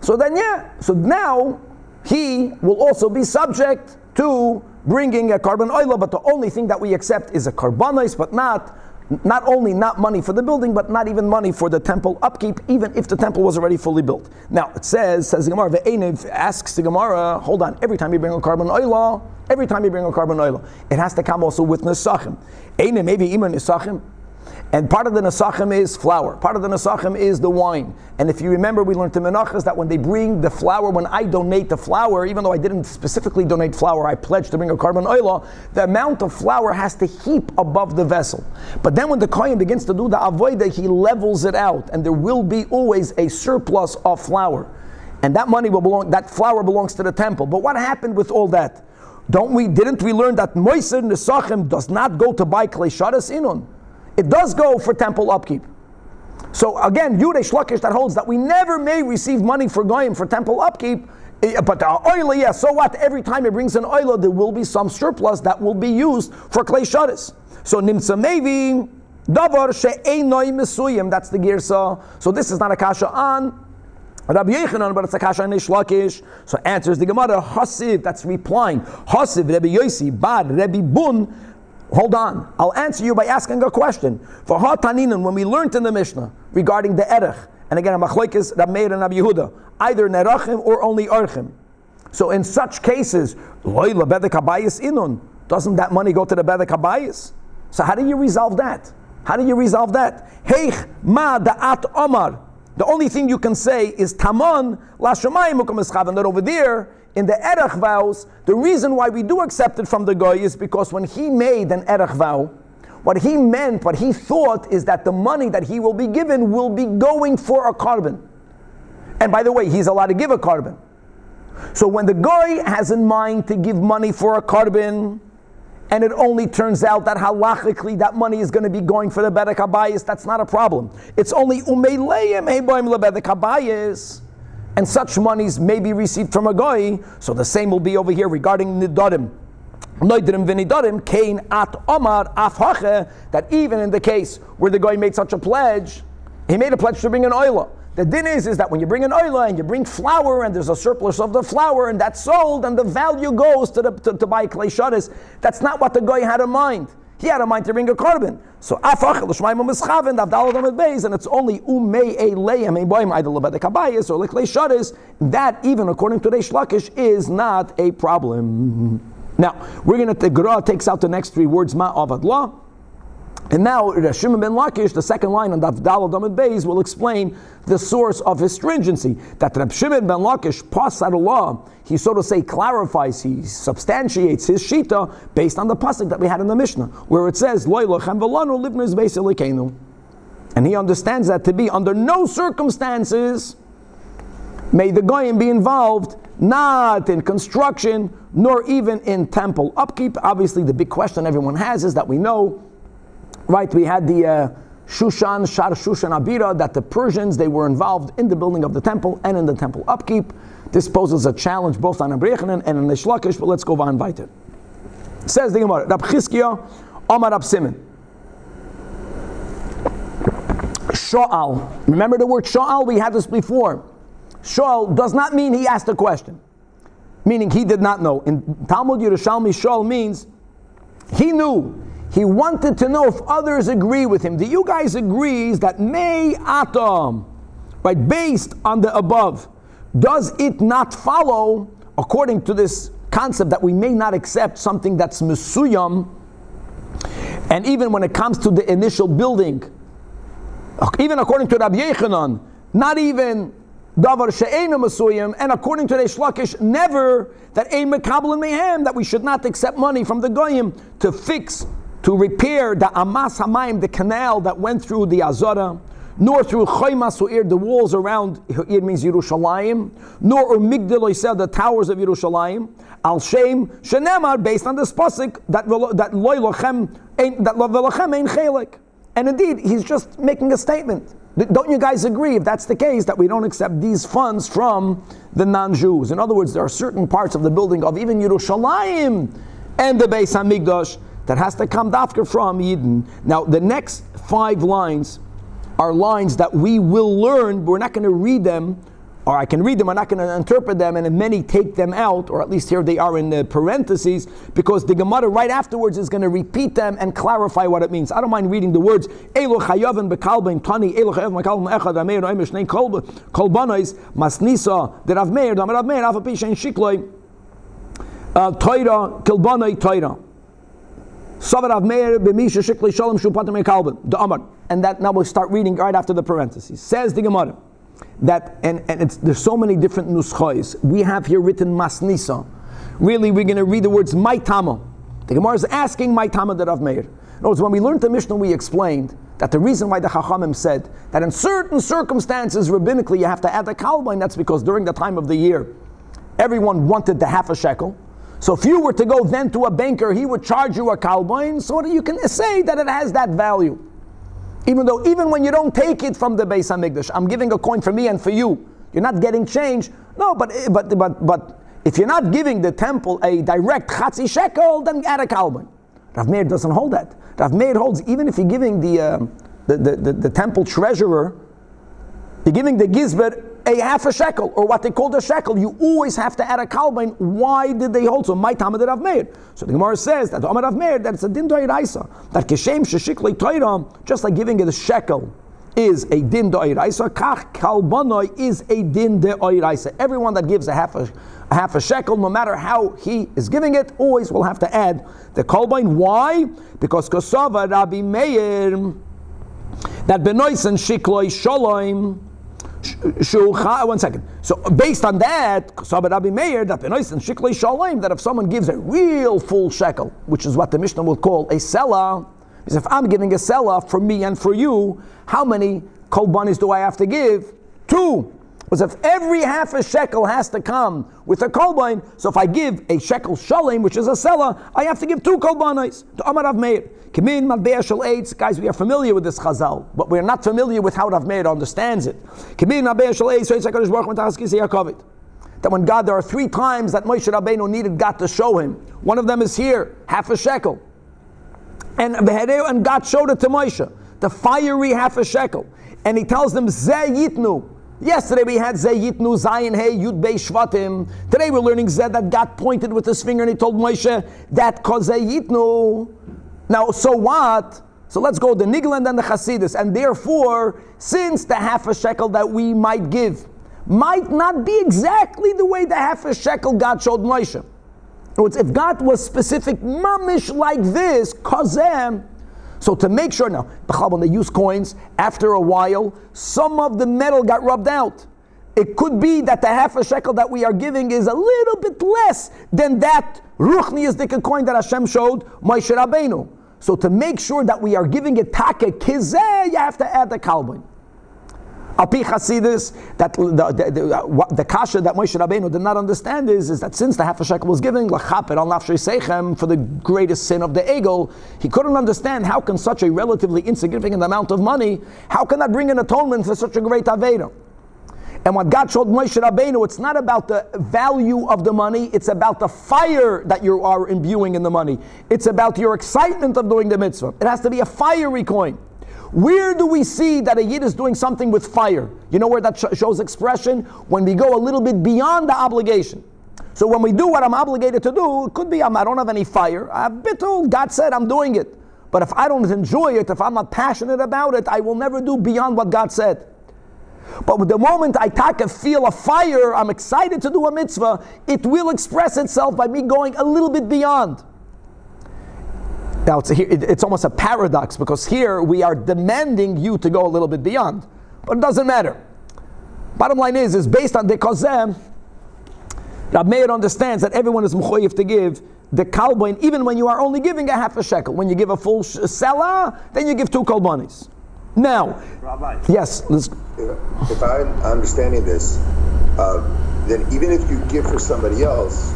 A: So then so now, he will also be subject to bringing a carbon oil, but the only thing that we accept is a carbonos, but not only not money for the building, but not even money for the temple upkeep, even if the temple was already fully built. Now, it says the Gemara, asks the Gemara, hold on, every time you bring a carbon oil, it has to come also with nesachim. Maybe even nesachim. And part of the nesachim is flour. Part of the nesachim is the wine. And if you remember, we learned in Menachas that when they bring the flour, when I donate the flour, even though I didn't specifically donate flour, I pledged to bring a carbon oil, the amount of flour has to heap above the vessel. But then when the kohen begins to do the avodah, he levels it out, and there will be always a surplus of flour. And that money will belong, that flour belongs to the temple. But what happened with all that? Didn't we learn that moiser nesachim does not go to buy klei shadas inun? It does go for temple upkeep. So again, Yudei Shlakish that holds that we never may receive money for goyim for temple upkeep, but oil, yeah, so what? Every time it brings an oil, there will be some surplus that will be used for klei shadas. So nimtza mevi davar she'einoi mesuyim. That's the girsa. So this is not a kasha on Rabbi Yechanan, but it's a kasha on Shlakish. So answers the Gemara, Hasiv, that's replying. Hasiv, Rabbi Yosi, Bad, Rabbi Bun. Hold on, I'll answer you by asking a question. For Hataninan, when we learned in the Mishnah regarding the Erech, and again, Machlokes, Rab Meir and Rab Yehuda, either Nerachim or only Archim. So in such cases, Loila Bedek Habayis Inun, doesn't that money go to the Bedek Habayis? So how do you resolve that? Heich ma da'at Omar. The only thing you can say is Taman la Shemayim Mukom Eschav, that over there, in the Erech vows, the reason why we do accept it from the Goy is because when he made an Erech vow, what he meant, what he thought is that the money that he will be given will be going for a carbon. And by the way, he's allowed to give a carbon. So when the Goy has in mind to give money for a carbon, and it only turns out that halachically that money is going to be going for the Bedek Habayis, that's not a problem. It's only Umeileim Heiboim LeBedek Habayis. And such monies may be received from a goy, so the same will be over here regarding nidarim. Noidrim v'nidarim kain at omar af hache, that even in the case where the goy made such a pledge, he made a pledge to bring an oila. The din is that when you bring an oila and you bring flour and there's a surplus of the flour and that's sold and the value goes to buy klei shadas, that's not what the goy had in mind. He had in mind to bring a carbon. So afach l'shmayim u'mischaven davdal adam beis, and it's only umei eileim eiboim either lebedek habayis or leklei shadas. That even according to Reish Lakish is not a problem. Now the Gra takes out the next three words ma avad la, and now Shimon ben Lakish, the second line on davdal adam beis, will explain the source of his stringency. That Reb Shimon ben Lakish pasad law, he so to say clarifies, he substantiates his shita based on the pasuk that we had in the Mishnah, where it says Lo lochem v'lanu livnus beis Elokeinu, and he understands that to be under no circumstances may the goyim be involved, not in construction nor even in temple upkeep. Obviously, the big question everyone has is that we know, right? We had the Shushan, Shar Shushan Abira, that the Persians, they were involved in the building of the temple and in the temple upkeep. This poses a challenge both on Rabbi Yechanan and on Reish Lakish, but let's go on weiter. Says the Gemara, Rab Chizkiya, Amar Rab Simon. Sho'al. Remember the word Sho'al? We had this before. Sho'al does not mean he asked a question, meaning he did not know. In Talmud Yerushalmi, Sho'al means he knew. He wanted to know if others agree with him. Do you guys agree that May Atom, right, based on the above, does it not follow, according to this concept, that we may not accept something that's mesuyam, and even when it comes to the initial building, even according to Rabbi Yechanan, not even davar she'eina mesuyam, and according to Reish Lakish, never that ein mekabel mehem, that we should not accept money from the goyim to repair the Amas Hamayim, the canal that went through the Azara, nor through Choymas U'ir, the walls around, U'ir means Yerushalayim, nor Migdal Oisel, the towers of Yerushalayim, Al Shem, Shenemar, based on this pasuk, that Loy Lochem ein Chelek. And indeed, he's just making a statement. Don't you guys agree, if that's the case, that we don't accept these funds from the non-Jews? In other words, there are certain parts of the building of even Yerushalayim and the Beis HaMikdash that has to come dafka from Yidden. Now, the next 5 lines are lines that we will learn. We're not going to read them or I can read them, I'm not going to interpret them, and many take them out, or at least here they are in the parentheses, because the Gemara right afterwards is going to repeat them and clarify what it means. I don't mind reading the words, Elo chayavin bekalbein tani, Elo chayavin bekalbein echad, Rameir, Rameir, Shnei kolbanais, Masnisa, the Rav Meir, Rav Meir, Rav Pisha, Shikloi, Toira, Kilbanai, Toira. Rav Meir, B'misha, Shikloi, Shalom, Shupatim, Kalben, the Amar. And that now we'll start reading right after the parentheses. Says the Gemara that, and there's so many different nuschos. We have here written Masnisa. Really, we're going to read the words Maitama. The Gemara is asking Maitama the Rav Meir. In other words, when we learned the Mishnah, we explained that the reason why the Chachamim said that in certain circumstances, rabbinically, you have to add the kalbain, that's because during the time of the year, everyone wanted the half a shekel. So if you were to go then to a banker, he would charge you a kalbain, so that you can say that it has that value. Even when you don't take it from the Beis HaMikdash, I'm giving a coin for me and for you. You're not getting change. No, but if you're not giving the temple a direct chatzi shekel, then add a kalbain. Rav Meir doesn't hold that. Rav Meir holds even if you're giving the temple treasurer, you're giving the gizber a half a shekel, or what they call the shekel, you always have to add a kalbain. Why did they hold so? My Talmud Rav Meir. So the Gemara says that Rav Meir, that it's a din d'oraisa, that keshem sheshikli toiram, just like giving it a shekel is a din d'oraisa, kach kalbanoi is a din d'oraisa. Everyone that gives a half a shekel, no matter how he is giving it, always will have to add the kalbain. Why? Because kosava Rabbi Meir that benoisen shikloi shalom. One second. So based on that, Rabbi Meir, that that if someone gives a real full shekel, which is what the Mishnah will call a selah, because if I'm giving a selah for me and for you, how many kolbanis do I have to give? 2. Because if every half a shekel has to come with a kolbain, so if I give a shekel shalom, which is a selah, I have to give 2 kolbanis. To Amar Rav Meir. Guys, we are familiar with this chazal, but we are not familiar with how Rav Meir understands it. That when God, there are 3 times that Moshe Rabbeinu needed God to show him. One of them is here, half a shekel. And God showed it to Moshe, the fiery half a shekel. And he tells them, Zeh Yitnu. Yesterday we had Zeh Yitnu, Zayin Hey, Yud Bei Shvatim. Today we're learning Zeh, that God pointed with his finger and he told Moshe that Zeh Yitnu. Now, so what? So let's go the Nigland and the Chasidus. And therefore, since the half a shekel that we might give might not be exactly the way the half a shekel God showed Moshe. In other words, if God was specific, mamish like this, kozem. So to make sure, now, when they use coins, after a while, some of the metal got rubbed out. It could be that the half a shekel that we are giving is a little bit less than that ruchnius dika coin that Hashem showed Moshe Rabbeinu. So to make sure that we are giving it take kizeh, you have to add the kalbain. Alpi Chasidus, that the kasha that Moshe Rabbeinu did not understand is that since the half a shekel was given lachaper al nafshei seichem for the greatest sin of the egel, he couldn't understand how can such a relatively insignificant amount of money, how can that bring an atonement for such a great aveda? And what God showed Moshe Rabbeinu, it's not about the value of the money, it's about the fire that you are imbuing in the money. It's about your excitement of doing the mitzvah. It has to be a fiery coin. Where do we see that a yid is doing something with fire? You know where that shows expression? When we go a little bit beyond the obligation. So when we do what I'm obligated to do, it could be I don't have any fire. God said I'm doing it. But if I don't enjoy it, if I'm not passionate about it, I will never do beyond what God said. But the moment I feel a fire, I'm excited to do a mitzvah, it will express itself by me going a little bit beyond. Now it's almost a paradox, because here we are demanding you to go a little bit beyond. But it doesn't matter. Bottom line is based on the kozem, Rab Meir understands that everyone is mechoyev to give the kalbain, even when you are only giving a half a shekel. When you give a full selah, then you give 2 kolbanis. Now,
C: Rabbi,
A: yes.
C: If I'm understanding this, then even if you give for somebody else,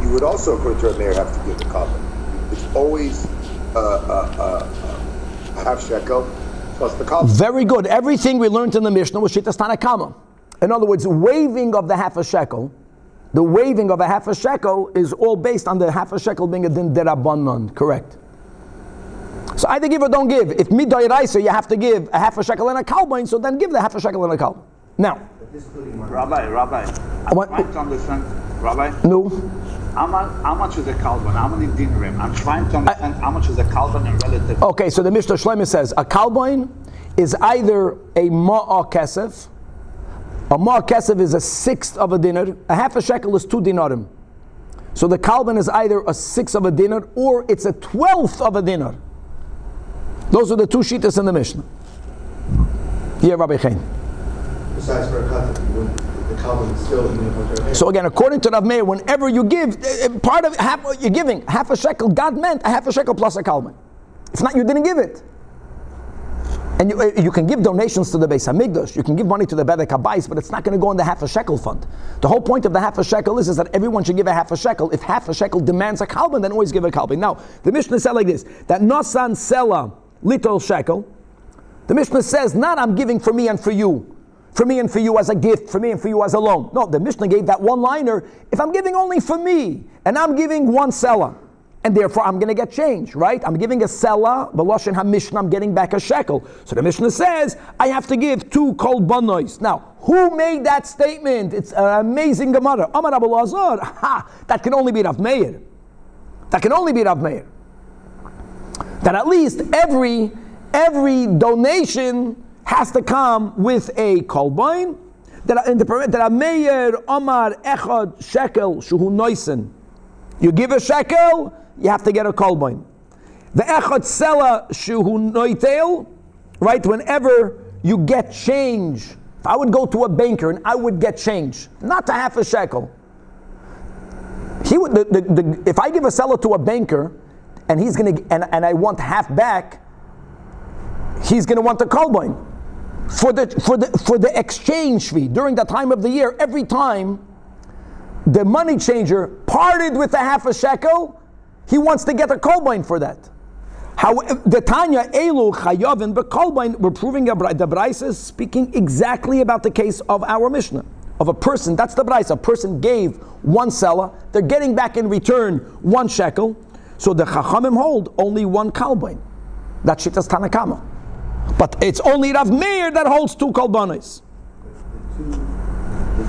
C: you would also, according to Rab Meir, have to give the kalbain. It's always a half shekel plus the kalbain.
A: Very good. Everything we learned in the Mishnah was shittas Tanakama. In other words, waiving of the half a shekel, the waiving of a half a shekel is all based on the half a shekel being a din derabanan. Correct. So either give or don't give. If midoiraisa you have to give a half a shekel and a kalbain, so then give the half a shekel and a kalbain. Now,
D: Rabbi, I'm trying to understand, Rabbi.
A: No.
D: How much is a kalban? How many dinarim? I'm trying to understand how much is a kalban in relative.
A: Okay, so the Mishnah Shlomo says a kalban is either a ma'a kesef. A ma'a kesef is a sixth of a dinar. A half a shekel is 2 dinarim. So the kalban is either a sixth of a dinar or it's a 12th of a dinar. Those are the two shittas in the Mishnah. Yeah, Rabbi Chaim.
E: Besides for a cut, the kalban is still even.
A: So again, according to Rav Meir, whenever you give, part of half you're giving half a shekel. God meant a half a shekel plus a kalban. If not, you didn't give it. And you can give donations to the Beis Hamikdash, you can give money to the Bedek HaBais, but it's not going to go in the half a shekel fund. The whole point of the half a shekel is that everyone should give a half a shekel. If half a shekel demands a kalban, then always give a kalban. Now, the Mishnah said like this, that Nosan Sela Little Shekel, the Mishnah says, not I'm giving for me and for you as a gift, for me and for you as a loan. No, the Mishnah gave that one-liner, if I'm giving only for me, and I'm giving 1 Sela, and therefore I'm going to get change, right? I'm giving a Sela, B'Lashon HaMishnah, I'm getting back a shekel. So the Mishnah says, I have to give 2 kolbanos. Now, who made that statement? It's an amazing Gemara. Amar Abu Lazar, that can only be Rav Meir. That can only be Rav Meir. That at least every donation has to come with a kolbain. That a Meir Amar Echad Shekel Shuhu Noisen. You give a shekel, you have to get a kolbain. The Echad Sela Shuhu Noitel, right? Whenever you get change, if I would go to a banker and I would get change, not to half a shekel. If I give a seller to a banker, and he's going to, and I want half back, he's going to want the kolbain for the exchange fee during that time of the year. Every time the money changer parted with a half a shekel, he wants to get a kolbain for that. However, the Tanya Elu Chayavin b'kolbain, we're proving the Braisa is speaking exactly about the case of our Mishnah of a person. That's the Braisa. A person gave 1 Sela, they're getting back in return 1 shekel. So the Chachamim hold only 1 kalbain. That shittas Tanakama. But it's only Rav Meir that holds 2 kolbanos.
E: The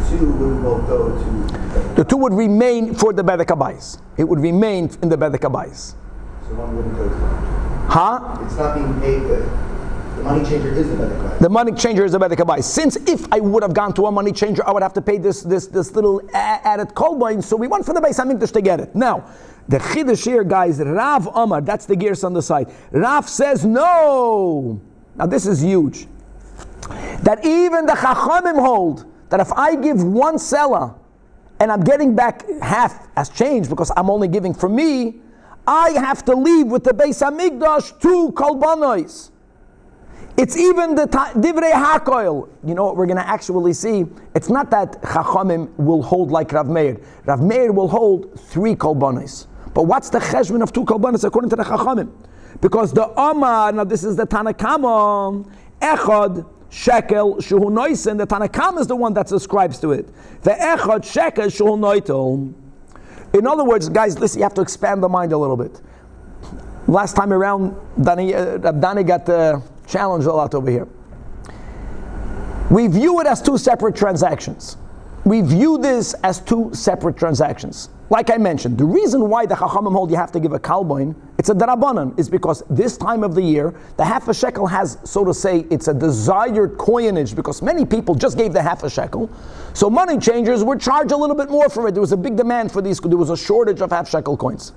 E: two would both go to...
A: The 2 would remain for the Bedek HaBais. It would remain in the Bedek HaBais.
E: So one wouldn't go to one.
A: Huh?
E: It's not being paid, the money changer is the Bedek HaBais.
A: The money changer is the Bedek HaBais. Since if I would have gone to a money changer, I would have to pay this little added kolbain, so we went for the Beis HaMikdash to get it. Now, the Chiddush here, guys, Rav Amar, that's the gears on the side. Rav says no. Now this is huge. That even the Chachamim hold that if I give 1 Sela and I'm getting back half as change because I'm only giving for me, I have to leave with the Beis HaMikdash 2 kolbanos. It's even the Divrei HaKoil. You know what we're going to actually see? It's not that Chachamim will hold like Rav Meir. Rav Meir will hold 3 kolbanos. But what's the cheshbon of 2 kolbanos according to the Chachamim? Because the Omar, now this is the Tanakama, Echad Shekel Shuhu Noisen, the Tanakama is the one that ascribes to it. The Echad Shekel Shuhu Noitel. In other words, guys, listen, you have to expand the mind a little bit. Last time around, Dani got challenged a lot over here. We view it as 2 separate transactions. We view this as 2 separate transactions. Like I mentioned, the reason why the Chachamim hold you have to give a kalbain, it's a darabanan, is because this time of the year, the half a shekel has, so to say, it's a desired coinage, because many people just gave the half a shekel. So money changers would charge a little bit more for it. There was a big demand for these, there was a shortage of half shekel coins.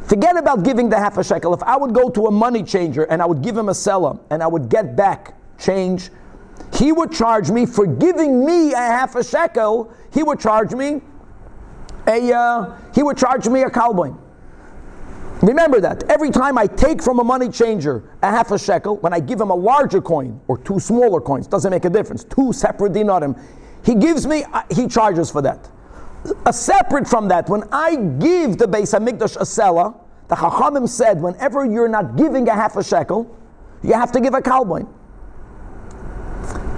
A: Forget about giving the half a shekel. If I would go to a money changer and I would give him a selah and I would get back change, he would charge me for giving me a half a shekel, he would charge me a kalbain. Remember that. Every time I take from a money changer a half a shekel, when I give him a larger coin or 2 smaller coins, doesn't make a difference, 2 separate dinarim, he gives me, he charges for that. Separate from that, when I give the Beis HaMikdash a selah, the Chachamim said, whenever you're not giving a half a shekel, you have to give a kalbain.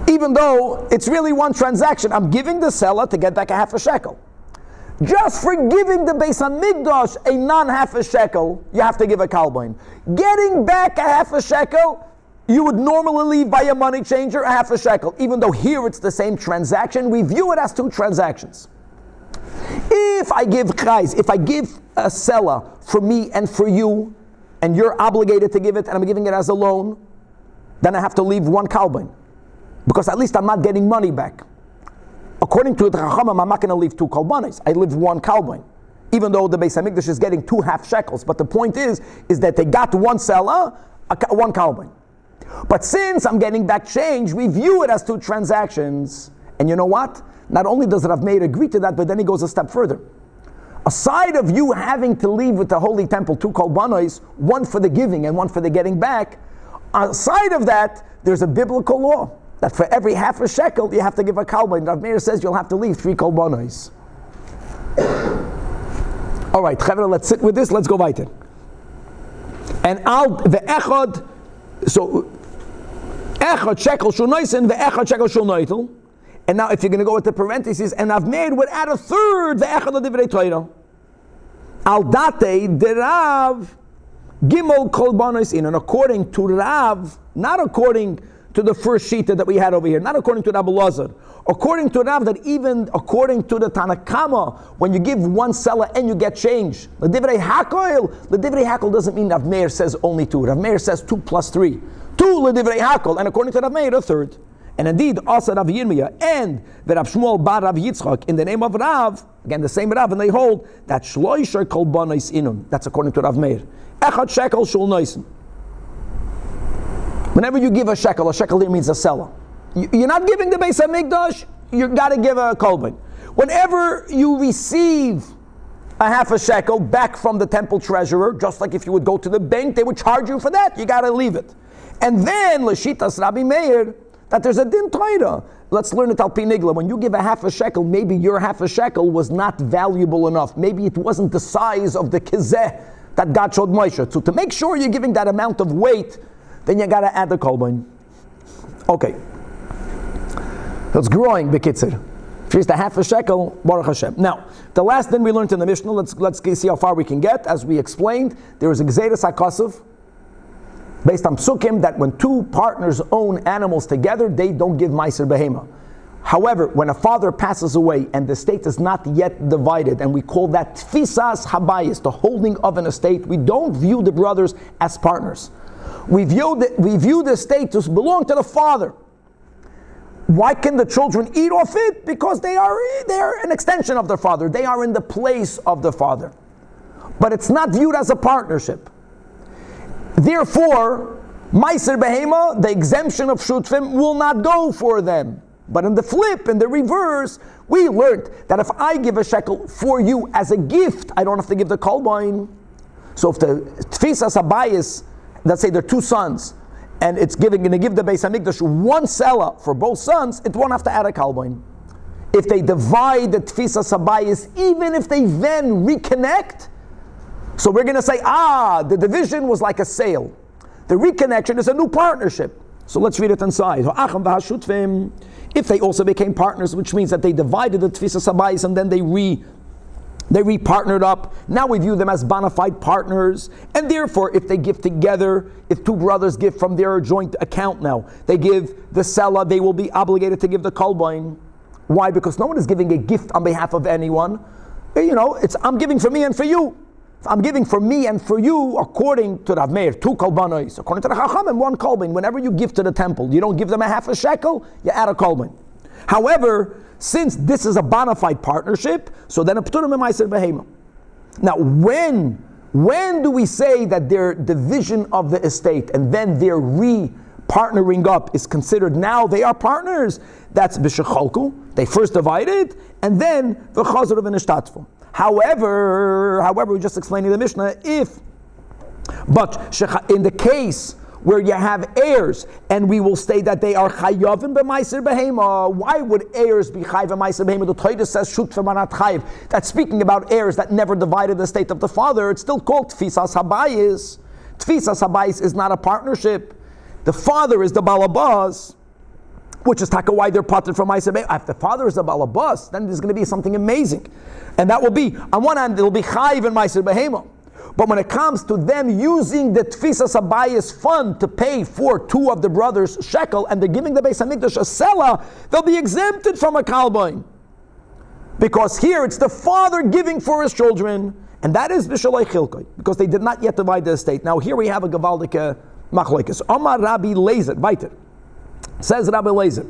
A: Even though it's really one transaction, I'm giving the selah to get back a half a shekel. Just for giving the Beis HaMikdash a non-half a shekel, you have to give a kalbain. Getting back a half a shekel, you would normally leave by a money changer a half a shekel. Even though here it's the same transaction, we view it as two transactions. If I give chayz, if I give a seller for me and for you, and you're obligated to give it, and I'm giving it as a loan, then I have to leave one kalbain, because at least I'm not getting money back. According to the Chachamim, I'm not going to leave two kalbanis. I leave one kalbain, even though the Beis Hamikdash is getting 2 half shekels. But the point is that they got one seller, one kalbain. But since I'm getting back change, we view it as two transactions. And you know what? Not only does Rav Meir agree to that, but then he goes a step further. Aside of you having to leave with the Holy Temple 2 kolbanos, one for the giving and one for the getting back, aside of that, there's a biblical law that for every half a shekel, you have to give a kalban. Rav Meir says you'll have to leave 3 kolbanos. All right, Chavra, let's sit with this. Let's go weiter. And the echad, so echad shekel shul noisen, the echad shekel shul noitel. And now, if you're going to go with the parentheses, and Rav Meir would add a third, the echad of divrei Torah. Al date the Rav gimel kolbanos in, and according to Rav, not according to the first shita that we had over here, not according to Rabbi Lazar, according to Rav, that even according to the Tanach, when you give one seller and you get change, the divrei hakol doesn't mean Rav Meir says only 2. Rav Meir says 2 plus 3. 2 le divrei hakol, and according to Rav Meir, a third. And indeed, also Rav Yirmiyah and the Rav Shmuel bar Rav Yitzchak, in the name of Rav, again the same Rav, and they hold that shloisher kolbanos inun. That's according to Rav Meir. Echad shekel shul noisen. Whenever you give a shekel here means a seller. You're not giving the Beis Hamikdash, you got to give a kolban. Whenever you receive a half a shekel back from the temple treasurer, just like if you would go to the bank, they would charge you for that. You got to leave it. And then l'shitas Rabbi Meir, that there's a din Torah. Let's learn it al pi nigla. When you give a half a shekel, maybe your half a shekel was not valuable enough. Maybe it wasn't the size of the kizeh that God showed Moshe. So to make sure you're giving that amount of weight, then you got to add the kolbain. Okay. So it's growing, bekitzer. If it's the half a shekel, Baruch Hashem. Now, the last thing we learned in the Mishnah, let's see how far we can get. As we explained, there is a gzeres hakasuv based on psukim that when 2 partners own animals together, they don't give meiser behema. However, when a father passes away and the estate is not yet divided, and we call that tfisas habayis, the holding of an estate, we don't view the brothers as partners. We view the estate to belong to the father. Why can the children eat off it? Because they are an extension of their father. They are in the place of the father. But it's not viewed as a partnership. Therefore, Meiser Behema, the exemption of Shutfim, will not go for them. But in the flip, in the reverse, we learned that if I give a shekel for you as a gift, I don't have to give the kolbain. So if the Tfisas Habayis, let's say they're 2 sons, and it's going to give the Beis Hamikdash 1 seller for both sons, it won't have to add a kolbain. If they divide the Tfisas Habayis, even if they then reconnect, so we're going to say, the division was like a sale. The reconnection is a new partnership. So let's read it inside. If they also became partners, which means that they divided the Tfisas Habayis and then they re-partnered up. Now we view them as bona fide partners. And therefore, if they give together, if 2 brothers give from their joint account now, they give the seller, they will be obligated to give the kolbain. Why? Because no one is giving a gift on behalf of anyone. It's I'm giving for me and for you. I'm giving for me and for you, according to Rav Meir, 2 kolbanos. According to the Chachamim, 1 kolbain. Whenever you give to the temple, you don't give them a half a shekel, you add a kolbain. However, since this is a bona fide partnership, so then a pturim and meiser behema. Now, when do we say that their division of the estate and then their partnering up is considered now they are partners? That's b'shecholku. They first divided, and then v'chazor v'nishtatfu. However, we're just explaining the Mishnah, but in the case where you have heirs, and we will state that they are chayavim b'meiser behema. Why would heirs be chayav b'meiser behema? The Torah says shutfim are not chayav. That's speaking about heirs that never divided the estate of the father. It's still called tfisas habayis. Tfisas habayis is not a partnership. The father is the balabas, which is taka why they're parted from meiser behema. If the father is the balabas, then there's going to be something amazing. And that will be, on one hand, it will be chayiv and meiser behema. But when it comes to them using the Tfisas Abayis fund to pay for two of the brothers' shekel, and they're giving the Beis HaMikdash a selah, they'll be exempted from a kalboin. Because here it's the father giving for his children, and that is B'Shaloi Chilkoi, because they did not yet divide the estate. Now here we have a Gavaldike Machlokes. Omar Rabbi Lezer, weiter. Says Rabbi Lezer,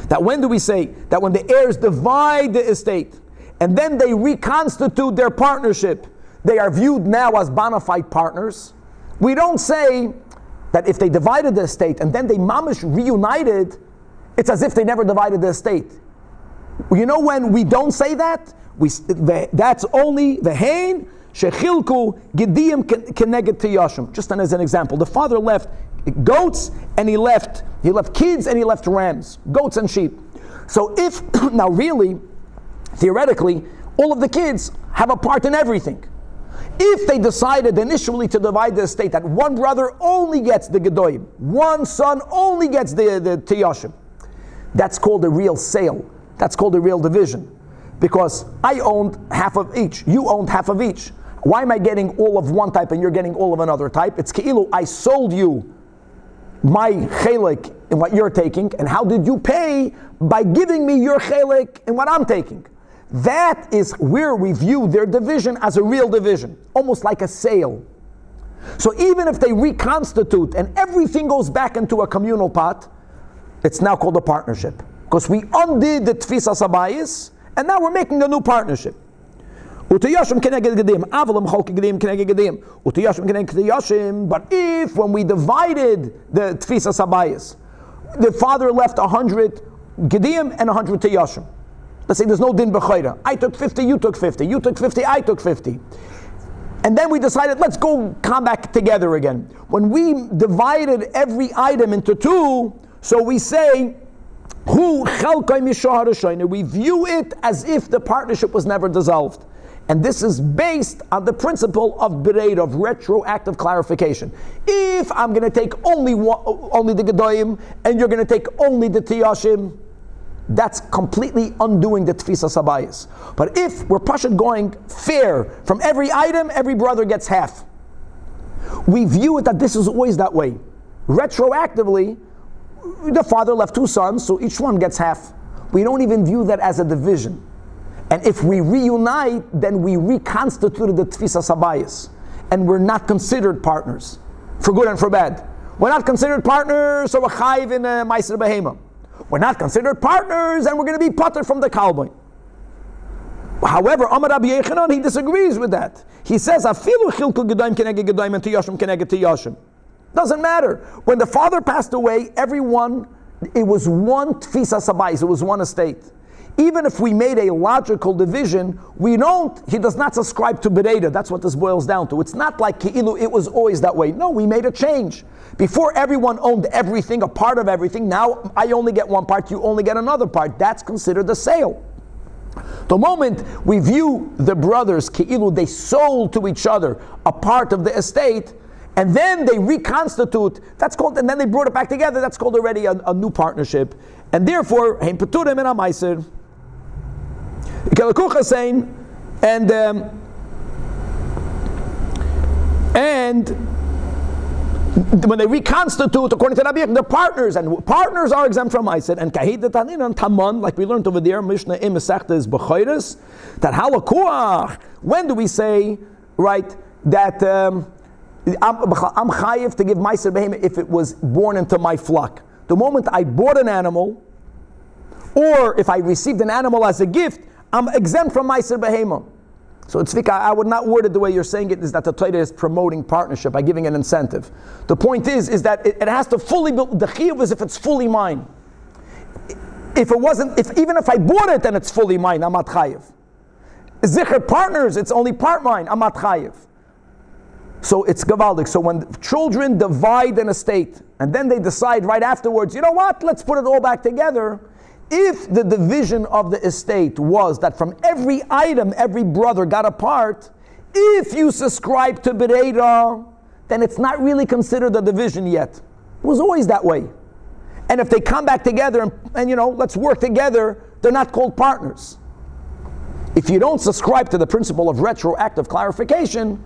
A: that when do we say that when the heirs divide the estate, and then they reconstitute their partnership, they are viewed now as bona fide partners? We don't say that if they divided the estate and then they mamish reunited, it's as if they never divided the estate. You know when we don't say that? That's only the hein shechilku gediyim keneged tiyashim. Just as an example, the father left goats and he left kids and he left rams, goats and sheep. So if now really, theoretically, all of the kids have a part in everything. If they decided initially to divide the estate that one brother only gets the gedoyim, one son only gets the tiyashim, that's called a real sale. That's called a real division. Because I owned half of each, you owned half of each. Why am I getting all of one type and you're getting all of another type? It's keilu, I sold you my chelik in what you're taking, and how did you pay? By giving me your chelik in what I'm taking. That is where we view their division as a real division, almost like a sale. So even if they reconstitute and everything goes back into a communal pot, it's now called a partnership. Because we undid the Tfisas Abayis, and now we're making a new partnership. But if when we divided the Tfisas Abayis, the father left 100 Gedim and 100 Tiyashim. Let's say there's no din b'chayra. I took 50, you took 50. You took 50, I took 50. And then we decided, let's go come back together again. When we divided every item into two, so we say, we view it as if the partnership was never dissolved. And this is based on the principle of bereid, of retroactive clarification. If I'm going to take only the Gedoyim, and you're going to take only the Tiyashim, that's completely undoing the Tfisas Abayis. But if we're Pashat going fair, from every item, every brother gets half. We view it that this is always that way. Retroactively, the father left two sons, so each one gets half. We don't even view that as a division. And if we reunite, then we reconstituted the Tfisas Abayis. And we're not considered partners, for good and for bad. We're not considered partners, so we're chayiv in Meiser Behema. We're not considered partners, and we're going to be pater from the kalboin. However, Amar Rabbi Yechanan, he disagrees with that. He says, "Afilu chilku gedoyim keneged gedoyim and tiyashim keneged tiyashim." Doesn't matter. When the father passed away, everyone, it was one tfisas abayis, it was one estate. Even if we made a logical division, he does not subscribe to Bereda. That's what this boils down to. It's not like Ki'ilu, it was always that way. No, we made a change. Before everyone owned everything, a part of everything, now I only get one part, you only get another part. That's considered a sale. The moment we view the brothers, Ki'ilu, they sold to each other a part of the estate, and then they reconstitute, that's called, and then they brought it back together, that's called already a new partnership. And therefore, Hein Peturim and Amaiser. And when they reconstitute, according to Rabbi, they're partners, and partners are exempt from Meiser. And Kahid Tanin and Taman, like we learned over there, Mishnah im Masechta is B'chayres, that halakuach. When do we say, right, that I'm chayiv to give Meiser Behema if it was born into my flock? The moment I bought an animal, or if I received an animal as a gift, I'm exempt from Meiser Behema. So it's I would not word it the way you're saying it, is that the Torah is promoting partnership by giving an incentive. The point is that it has to fully be, the chiyuv is if it's fully mine. If it wasn't, even if I bought it, then it's fully mine, I'm not chayiv. Zicher partners, it's only part mine, I'm not chayiv. So it's gavaldik. So when children divide an estate, and then they decide right afterwards, you know what, let's put it all back together. If the division of the estate was that from every item, every brother got a part, if you subscribe to Bereda, then it's not really considered a division yet. It was always that way. And if they come back together and let's work together, they're not called partners. If you don't subscribe to the principle of retroactive clarification,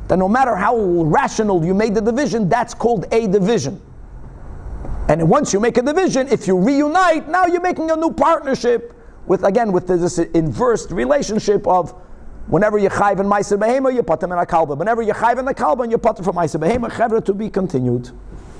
A: then no matter how rational you made the division, that's called a division. And once you make a division, if you reunite, now you're making a new partnership with this inverse relationship of whenever you chayv in ma'aser behema, you put them in a kalba. Whenever you chayv in the kalba, you put them for ma'aser behema. Chevra, to be continued.